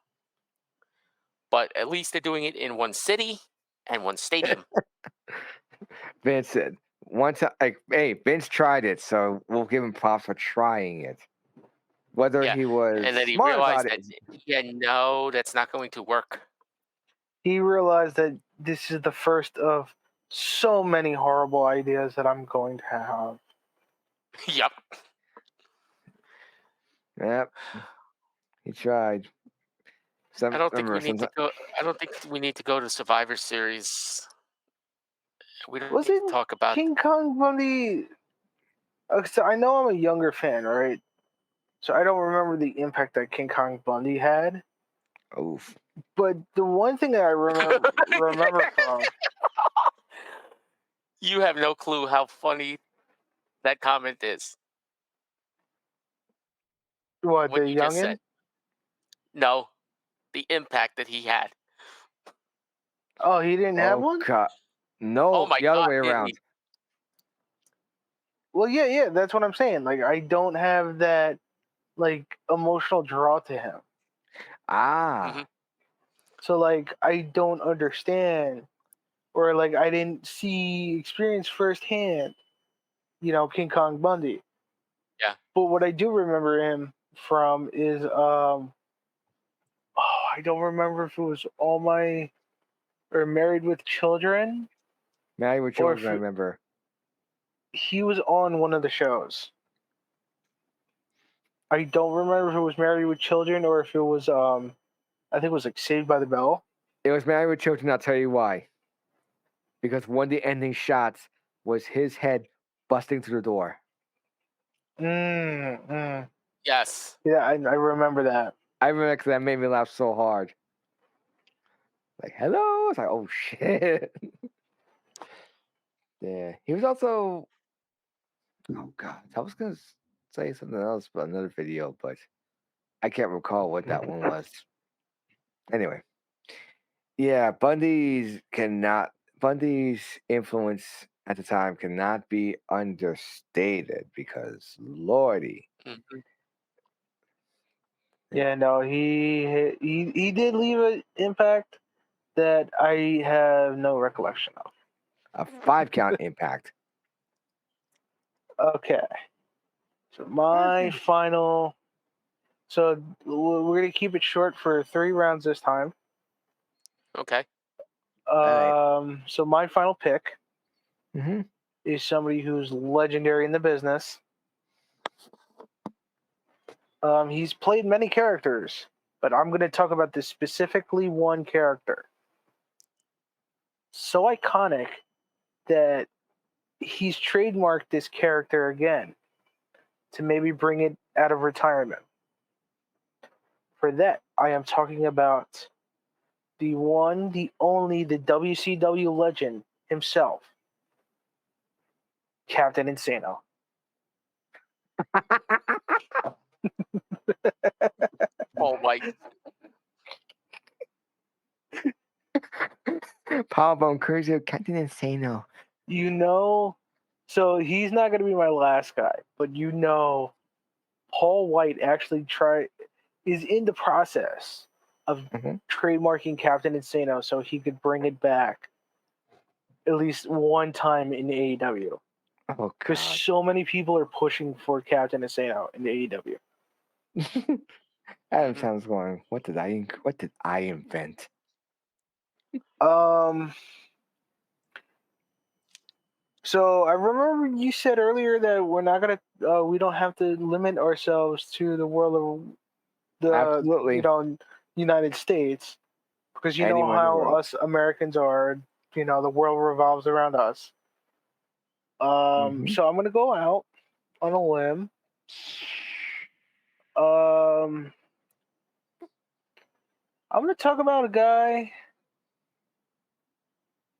But at least they're doing it in one city and one stadium. Vince said one time, like, hey, Vince tried it, so we'll give him props for trying it. Whether Yeah, he was and then he smart realized about that, it, yeah, no, that's not going to work. He realized that this is the first of so many horrible ideas that I'm going to have. Yep. yep, he tried. I don't think we Remember, need to go. I don't think we need to go to Survivor Series. We don't need to Wasn't talk about. King Kong Bundy? So I know I'm a younger fan, right? So I don't remember the impact that King Kong Bundy had. Oof. But the one thing that I remember from You have no clue how funny that comment is. what What the you just youngin? said. No, the impact that he had. Oh, he didn't have one. God. No, Oh my the other God, way didn't around. he? Well, yeah, that's what I'm saying. Like I don't have that like emotional draw to him. Ah, Mhm. So like I don't understand, or like I didn't experience firsthand, King Kong Bundy. Yeah. But what I do remember him from is I don't remember if it was All My or Married with Children. Married with Or Children, I if remember. he was on one of the shows. I don't remember if it was Married with Children or if it was I think it was like Saved by the Bell. It was Married with Children, I'll tell you why. Because one of the ending shots was his head busting through the door. Yes. Yeah, I remember that. I remember because that made me laugh so hard. Like, hello? It's like, oh shit. Yeah. He was also, oh god, I was gonna say something else about another video, but I can't recall what that one was. Anyway. Yeah, Bundy's influence at the time cannot be understated because lordy. Mhm. Yeah, no, he did leave an impact that I have no recollection of. A 5 count impact. Okay, so my final. So we're gonna keep it short for 3 rounds this time. Okay. Alright. So my final pick Mm-hmm. is somebody who's legendary in the business. He's played many characters, but I'm gonna talk about this specifically one character. So iconic that he's trademarked this character again to maybe bring it out of retirement. For that, I am talking about the one, the only, the WCW legend himself, Captain Insano. Oh my. Powerbomb Cruiser, Captain Insano. You know, so he's not going to be my last guy, but you know, Paul White actually is in the process of Mhm. trademarking Captain Insano so he could bring it back at least one time in AEW. Oh Because god. so many people are pushing for Captain Insano in AEW. Adam Mhm. sounds going, what did I invent? So I remember you said earlier that we're not gonna, we don't have to limit ourselves to the world of the, Absolutely. United States, because you know Anywhere in the how world. us Americans are. The world revolves around us. Mhm. So I'm gonna go out on a limb. I'm gonna talk about a guy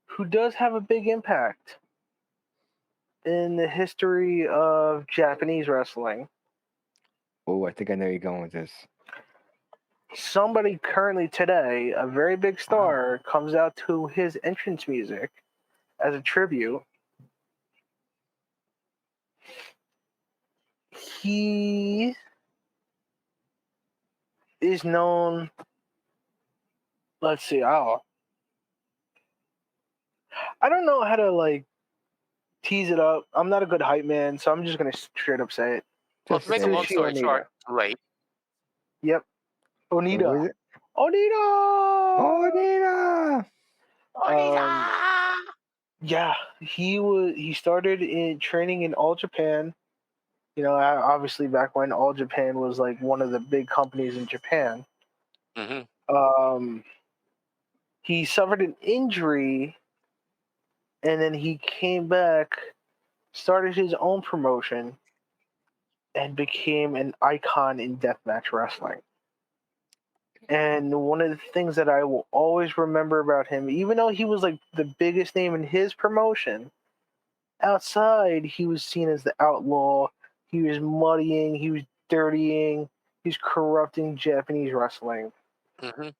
who does have a big impact in the history of Japanese wrestling. Oh, I think I know you're going with this. Somebody currently today, a very big star, comes out to his entrance music as a tribute. He is known. Let's see. I don't know how to tease it up. I'm not a good hype man, so I'm just gonna straight up say it. Well, to make a long Tetsushi story Onita. short, late. Yep. Who is Onita. it? Onita. Oh, Nina! Yeah, he started in training in All Japan. Obviously back when All Japan was like one of the big companies in Japan. Mm-hmm. He suffered an injury, and then he came back, started his own promotion, and became an icon in deathmatch wrestling. And one of the things that I will always remember about him, even though he was like the biggest name in his promotion, outside he was seen as the outlaw. He was muddying, he was dirtying, he's corrupting Japanese wrestling. Mm-hmm.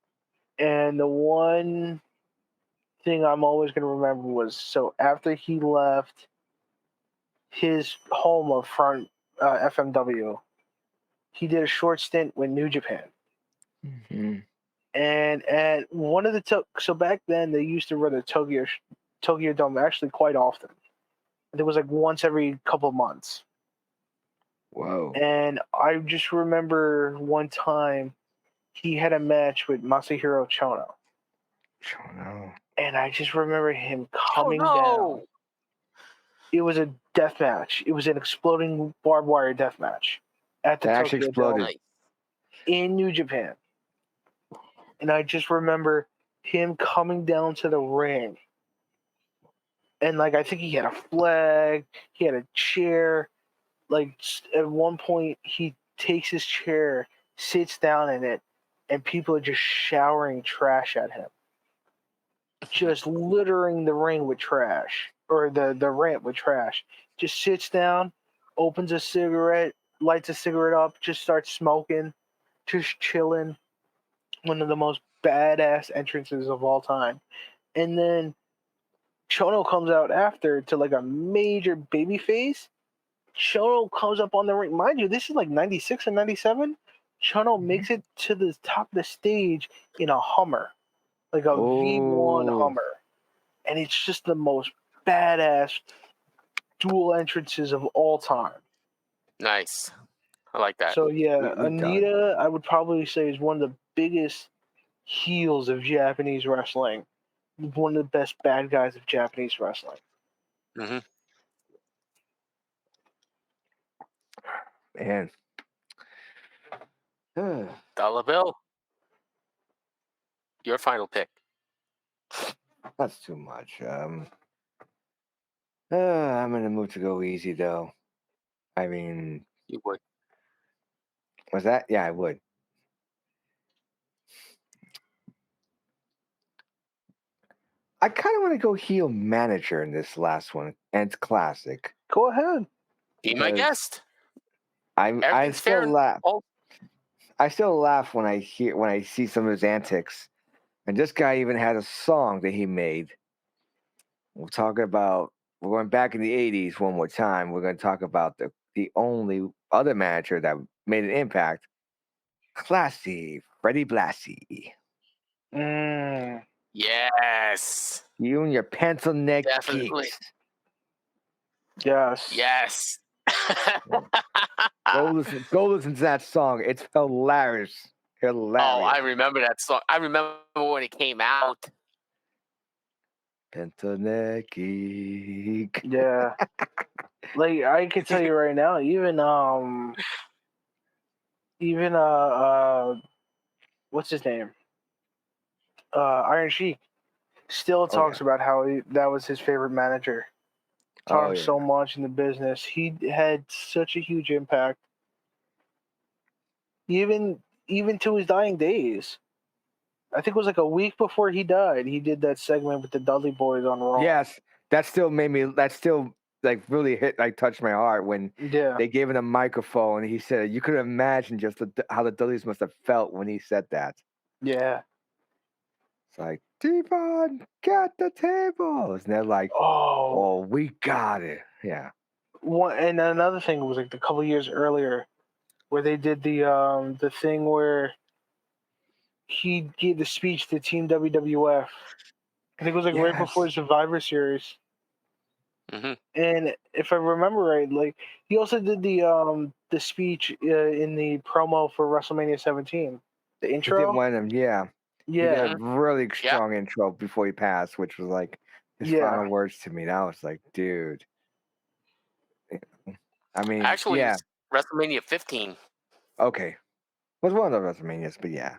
And the one thing I'm always going to remember was, so after he left his home of front FMW, he did a short stint with New Japan. Mm-hmm. And at one of the so back then they used to run the Tokyo Dome actually quite often. It was like once every couple of months. Whoa. And I just remember one time he had a match with Masahiro Chono. Chono. and I just remember him Oh coming down. no! It was a death match. It was an exploding barbed wire death match at the That actually Tokyo exploded. Dome Nice. in New Japan. And I just remember him coming down to the ring. And like I think he had a flag, he had a chair. Like at one point he takes his chair, sits down in it, and people are just showering trash at him. Just littering the ring with trash. Or the ramp with trash. Just sits down, opens a cigarette, lights a cigarette up, just starts smoking, just chilling. One of the most badass entrances of all time. And then Chono comes out after to like a major baby face. Chono comes up on the ring. Mind you, this is like 96 or 97. Chono makes it to the top of the stage in a Hummer, like a V1 Oh. Hummer. And it's just the most badass dual entrances of all time. Nice. I like that. So yeah, We've done. Anita, I would probably say, is one of the biggest heels of Japanese wrestling. One of the best bad guys of Japanese wrestling. hmm Man. Dollar Bill. Your final pick. That's too much. I'm in the mood to go easy though. I mean, You would. was that? Yeah, I would. I kind of want to go heel manager in this last one, and it's classic. Go ahead. Be my Because guest. I Everything's fair still and laugh. all. I still laugh when I see some of his antics, and this guy even had a song that he made. We're going back in the '80s one more time. We're going to talk about the only other manager that made an impact, Classy Freddie Blassie. Yes. You and your pencil neck Definitely. geeks. Yes. Yes. Go listen to that song. It's hilarious. Hilarious. Oh, I remember that song. I remember when it came out. Pencil neck geek. Yeah. Like I can tell you right now, even what's his name? Iron Sheik still talks about how that was his favorite manager. Taught him so much in the business. He had such a huge impact. Even to his dying days. I think it was like a week before he died. He did that segment with the Dudley Boys on Raw. Yes, that still like really touched my heart when they gave him a microphone and he said, you could imagine just how the Dudleys must have felt when he said that. Yeah. It's like, Devon, get the tables. And they're like, oh, we got it. Yeah. And another thing was like a couple years earlier where they did the thing where he gave the speech to Team WWF. I think it was like right before Survivor Series. Mm-hmm. And if I remember right, like he also did the speech in the promo for WrestleMania 17. The intro. He did one of them, yeah. Yeah. He did a really strong intro before he passed, which was like his final words to me. That was like, dude. I mean, actually, it's WrestleMania 15. Okay. It was one of the WrestleManias, but yeah.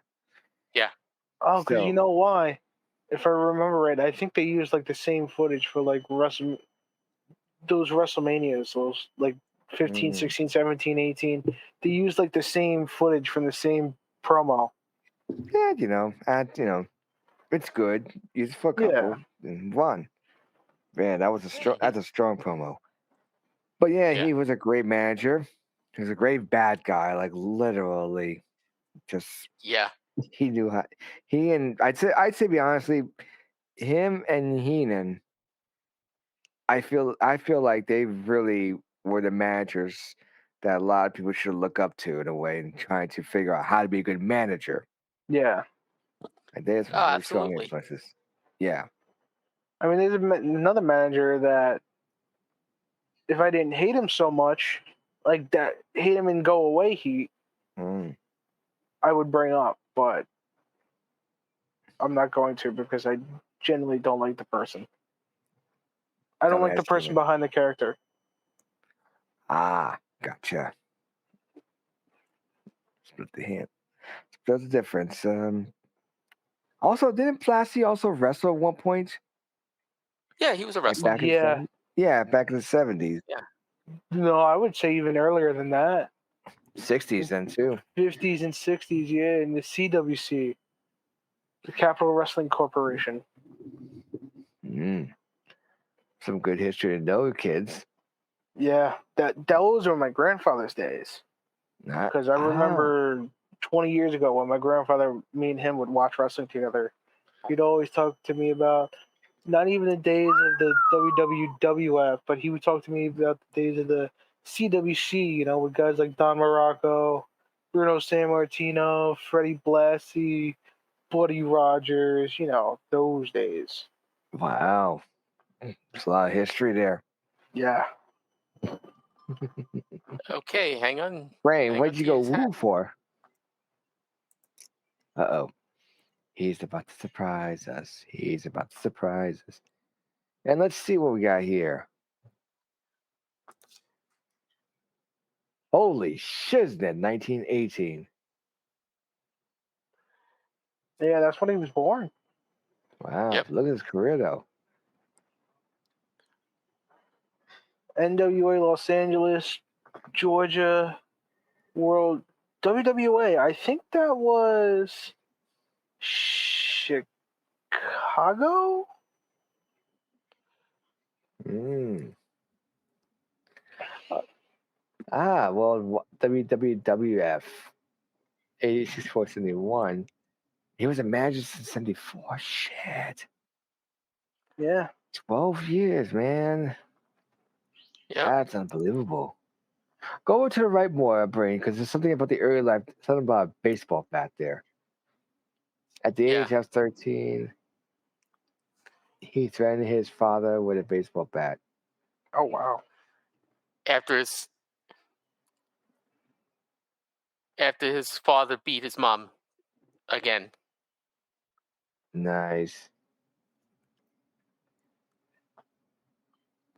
Yeah. Oh, because you know why? If I remember right, I think they used like the same footage for like those WrestleManias, those like 15, 16, 17, 18. They used like the same footage from the same promo. Yeah, it's good. Use it for a couple and one. Man, that's a strong promo. But yeah, he was a great manager. He was a great bad guy, like literally. Just he knew how. I'd say, be honestly, him and Heenan. I feel like they really were the managers that a lot of people should look up to in a way and trying to figure out how to be a good manager. Yeah. And there's some really strong influences. Yeah. I mean, there's another manager that if I didn't hate him so much, like that hate him and go away heat, I would bring up, but I'm not going to because I genuinely don't like the person. I don't like the Dumbass person human. behind the character. Ah, gotcha. Split the hand. There's a difference. Also, didn't Plasty also wrestle at one point? Yeah, he was a Like wrestler. back in the Yeah. 70s? Yeah, back in the 70s. No, I would say even earlier than that. 60s then too. 50s and 60s, yeah, in the CWC, the Capital Wrestling Corporation. Mm. Some good history to know, kids. Yeah, those were my grandfather's days. Not Because I remember 20 years ago when my grandfather, me and him would watch wrestling together. He'd always talk to me about not even the days of the WWF, but he would talk to me about the days of the CWC, you know, with guys like Don Morocco, Bruno Sammartino, Freddie Blassie, Buddy Rogers, you know, those days. Wow. There's a lot of history there. Yeah. Okay, hang on. Brain, Hang what'd on you to go his hat. woo for? Uh-oh. He's about to surprise us. He's about to surprise us. And let's see what we got here. Holy shiznit, 1918. Yeah, that's when he was born. Wow. Yep. Look at his career, though. NWA Los Angeles, Georgia, World WWA. I think that was Chicago. Mm. Well, WWF 86 471. He was a manager since 74. Shit. Yeah. 12 years, man. Yep. That's unbelievable. Go to the right more, Brain, because there's something about the early life, something about a baseball bat there. At the age of 13, he threatened his father with a baseball bat. Oh wow. After his father beat his mom again. Nice.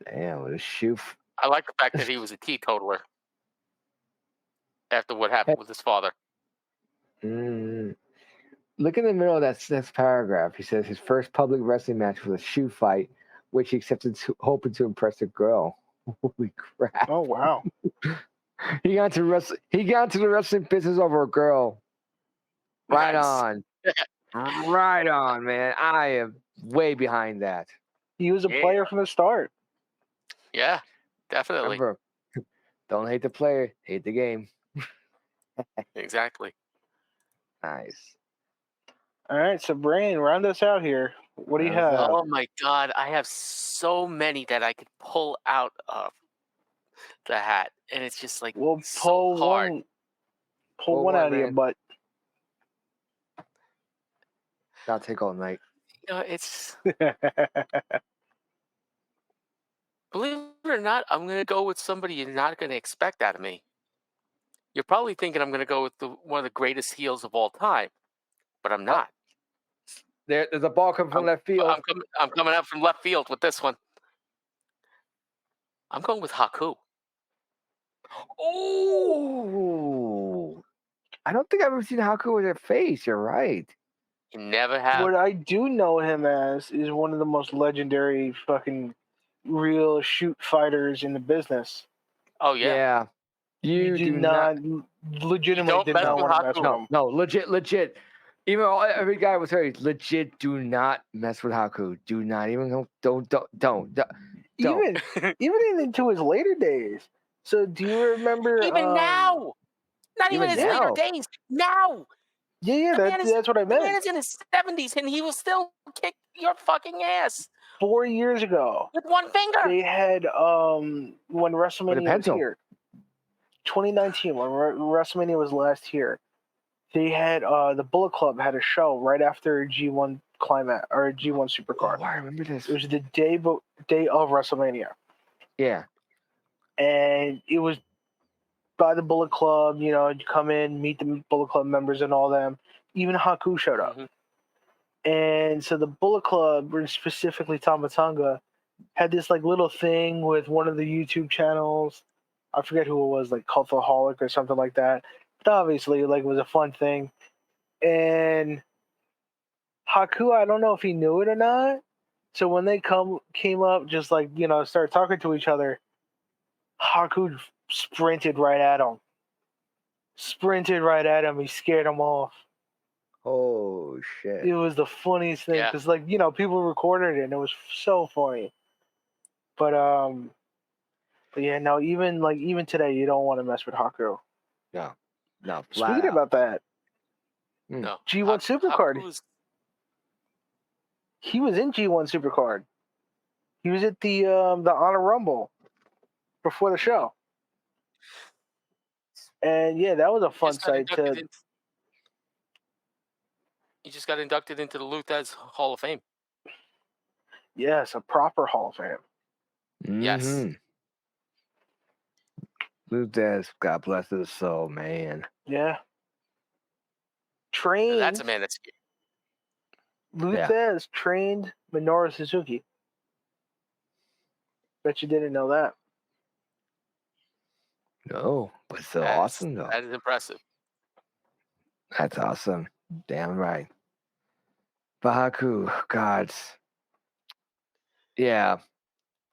Damn, what a shoe. I like the fact that he was a teetotaler after what happened with his father. Look in the middle of that next paragraph. He says his first public wrestling match was a shoe fight, which he accepted hoping to impress a girl. Holy crap. Oh wow. He got into the wrestling business over a girl. Right Nice. on. Right on, man. I am way behind that. He was a player from the start. Yeah, definitely. Remember, don't hate the player, hate the game. Exactly. Nice. All right, so Brain, round us out here. What do you have? Oh my God, I have so many that I could pull out of the hat, and it's just like We'll so hard. pull one out of your man. butt. That'll take all night. You know, it's believe it or not, I'm gonna go with somebody you're not gonna expect out of me. You're probably thinking I'm gonna go with one of the greatest heels of all time, but I'm not. There's a ball coming from left field. I'm coming out from left field with this one. I'm going with Haku. Oh, I don't think I've ever seen Haku with her face. You're right. You never have. What I do know him as is one of the most legendary fucking real shoot fighters in the business. Oh yeah. You do not legitimately did mess not with want to mess Haku. with him. No, legit. Even every guy was her. Legit, do not mess with Haku. Do not even don't. Even into his later days. So do you remember? Even now, not even even his later now. days. Now, Yeah, that's what I the man meant. is in his 70s, and he will still kick your fucking ass 4 years ago, with one finger. they had when WrestleMania was pencil. here, 2019 when WrestleMania was last year. They had the Bullet Club had a show right after G1 Climax or G1 Supercard. Oh, I remember this. It was the day of WrestleMania, Yeah. and it was by the Bullet Club. You know, you come in, meet the Bullet Club members and all them. Even Haku showed up. Mhm. And so the Bullet Club, or specifically Tamatanga, had this like little thing with one of the YouTube channels. I forget who it was, like Cultaholic or something like that. But obviously, like, it was a fun thing. And Haku, I don't know if he knew it or not. So when they came up, just like, started talking to each other, Haku sprinted right at him. He scared him off. Oh shit. It was the funniest thing Yeah. because, like, people recorded it and it was so funny. But yeah, no, even today, you don't want to mess with Haku. No. Flat Speaking out. about that, No. G1 Supercard. Haku's- He was in G1 Supercard. He was at the Honor Rumble before the show. And yeah, that was a fun just got sight inducted to. in- He just got inducted into the Luthez Hall of Fame. Yes, a proper Hall of Fame. Yes. Mm-hmm. Luthez, God bless his soul, man. Yeah. Now Trained. that's a man that's Luthez trained Minoru Suzuki. Bet you didn't know that. No, but so that's- awesome though. That is impressive. That's awesome. Damn right. Bahaku, God. Yeah.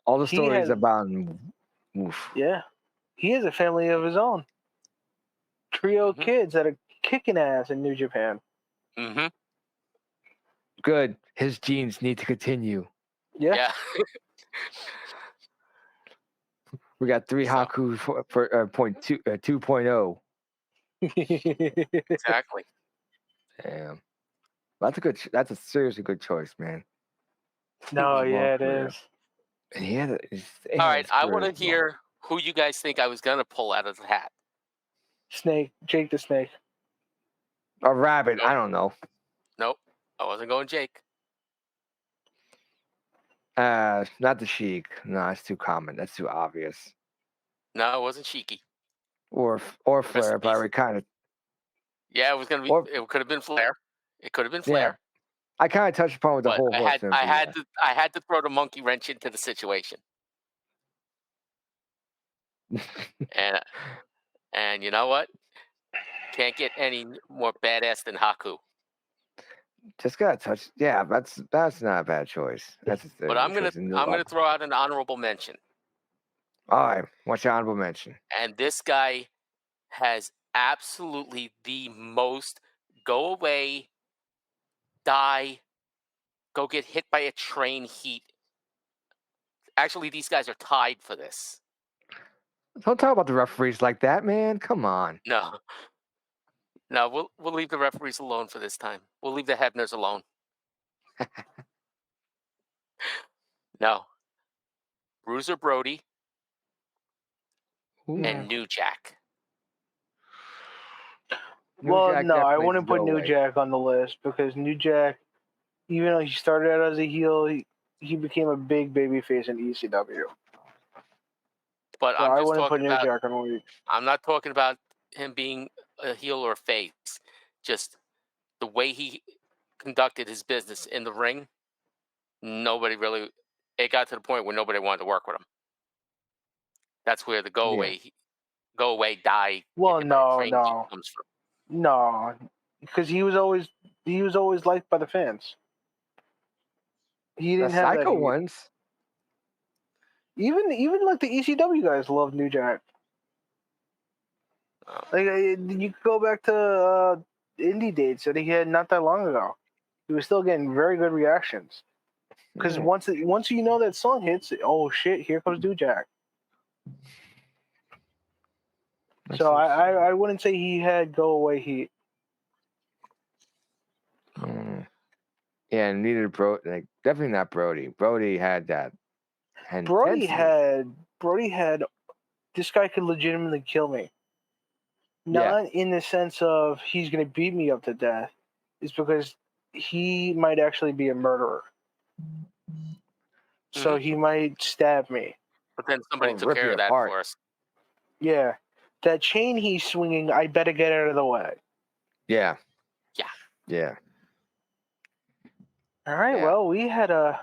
All the He stories has- about oof. Yeah. He has a family of his own. Trio Mhm. kids that are kicking ass in New Japan. Mm-hmm. Good. His genes need to continue. Yeah. Yeah. We got 3 So- Haku for point 2.0. Exactly. Damn. That's a good. That's a seriously good choice, man. No, Long yeah, it career. is. And he had. All right. I want to hear who you guys think I was going to pull out of the hat. Snake, Jake the Snake. A rabbit. Nope. I don't know. Nope. I wasn't going Jake. Not the Sheik. No, that's too common. That's too obvious. No, it wasn't Shiki. Or Rest Flair, in but I peace. would kind of. Yeah, it was going to be. Or- It could have been Flair. It could have been Yeah, Flair. I kind of touched upon with the But whole I horse. had to throw the monkey wrench into the situation. And you know what? Can't get any more badass than Haku. Just gotta touch. Yeah, that's not a bad choice. That's a But I'm gonna throw out an honorable mention. All right, what's your honorable mention? And this guy has absolutely the most go away, die, go get hit by a train heat. Actually, these guys are tied for this. Don't talk about the referees like that, man. Come on. No. No, we'll leave the referees alone for this time. We'll leave the Hebners alone. No. Bruiser Brody Ooh. and New Jack. New Well, Jack no, I definitely wouldn't put go New away. Jack on the list because New Jack, even though he started out as a heel, he became a big baby face in ECW. But So I'm I just wouldn't put talking New about Jack on the list. I'm not talking about him being a heel or a face. Just the way he conducted his business in the ring. Nobody really. It got to the point where nobody wanted to work with him. That's where the go away, die. Well, get hit by a no, train no. heat comes from. No, because he was always liked by the fans. He The didn't have that psycho heat. ones. Even like the ECW guys loved New Jack. Oh. Like, you could go back to indie dates that he had not that long ago. He was still getting very good reactions. Because Yeah. once you know that song hits, oh shit, here comes New Jack. That's So I wouldn't say he had go away heat. Yeah, neither definitely not Brody. Brody had that. Brody intensity. had this guy could legitimately kill me. Yeah. Not in the sense of he's gonna beat me up to death. It's because he might actually be a murderer. So he might stab me. But then somebody Or took rip care you of that apart. for us. Yeah. That chain he's swinging, I better get out of the way. Yeah. Yeah. Yeah. All right. Yeah. Well, we had a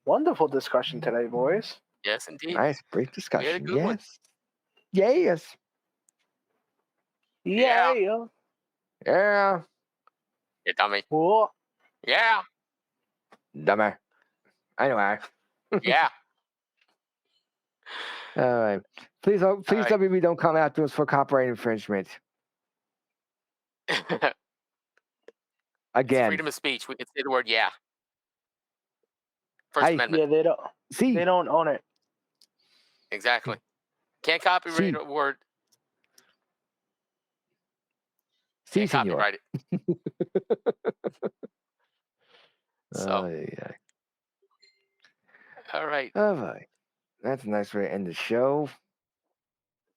wonderful discussion today, boys. Yes, indeed. Nice, brief We had a discussion. good one. Yes. Yeah. Yeah. Yeah. You dummy. Well, Yeah. Dumber. Anyway. Yeah. All right. Please, please, right. WB, don't come after us for copyright infringement It's again. freedom of speech. We can say the word yeah. First Hey. Amendment. yeah, See, they don't own it. Exactly. Can't copyright See. a word. see, Can't senor. copyright it. So, Yeah. all right. All right. That's a nice way to end the show.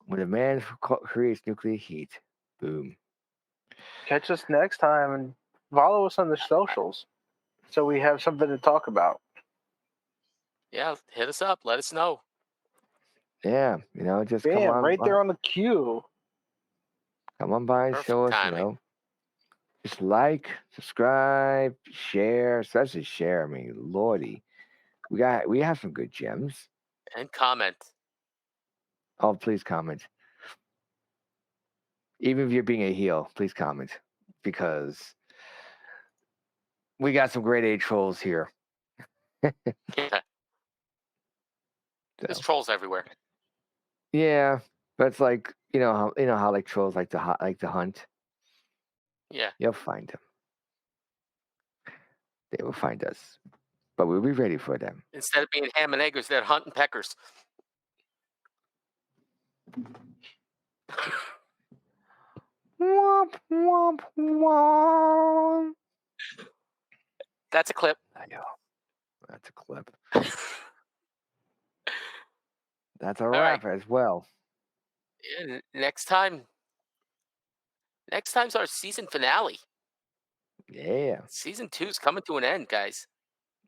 With a man who creates nuclear heat. Boom. Catch us next time and follow us on the socials so we have something to talk about. Yeah, hit us up. Let us know. Yeah, just come Bam, on, right there on the queue. come on by and Perfect show us. timing. Just like, subscribe, share, especially share. I mean, lordy, we have some good gems. And comment. Oh, please comment. Even if you're being a heel, please comment because we got some grade A trolls here. Yeah. There's So, trolls everywhere. yeah, but it's like how like trolls like to hunt. Yeah. You'll find them. They will find us, but we'll be ready for them. Instead of being ham and eggers, they're hunting peckers. Womp womp womp. That's a clip. I know. That's a clip. That's a right. wrap as well. And next time's our season finale. Yeah. Season 2's coming to an end, guys.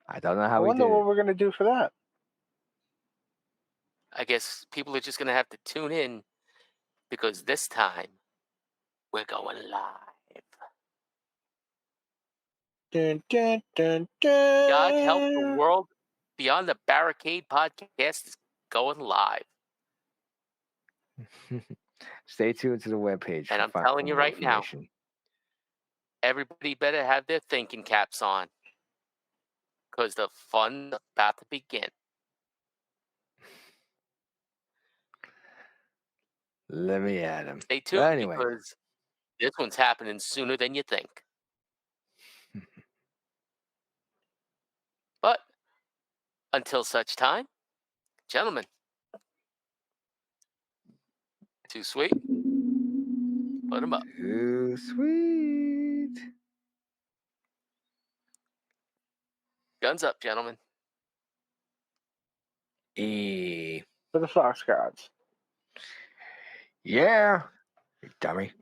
I don't know I how we wonder did what it. we're going to do for that. I guess people are just going to have to tune in because this time we're going live. Dun, dun, dun, dun. God help the world. Beyond the Barricade podcast is going live. Stay tuned to the webpage. And I'm for telling you more right now, information. everybody better have their thinking caps on because the fun's about to begin. Let me add them. Stay tuned Anyway. because this one's happening sooner than you think. But until such time, gentlemen, too sweet. Put them up. Too sweet. Guns up, gentlemen. E. For the Fox Gods. Yeah. You dummy.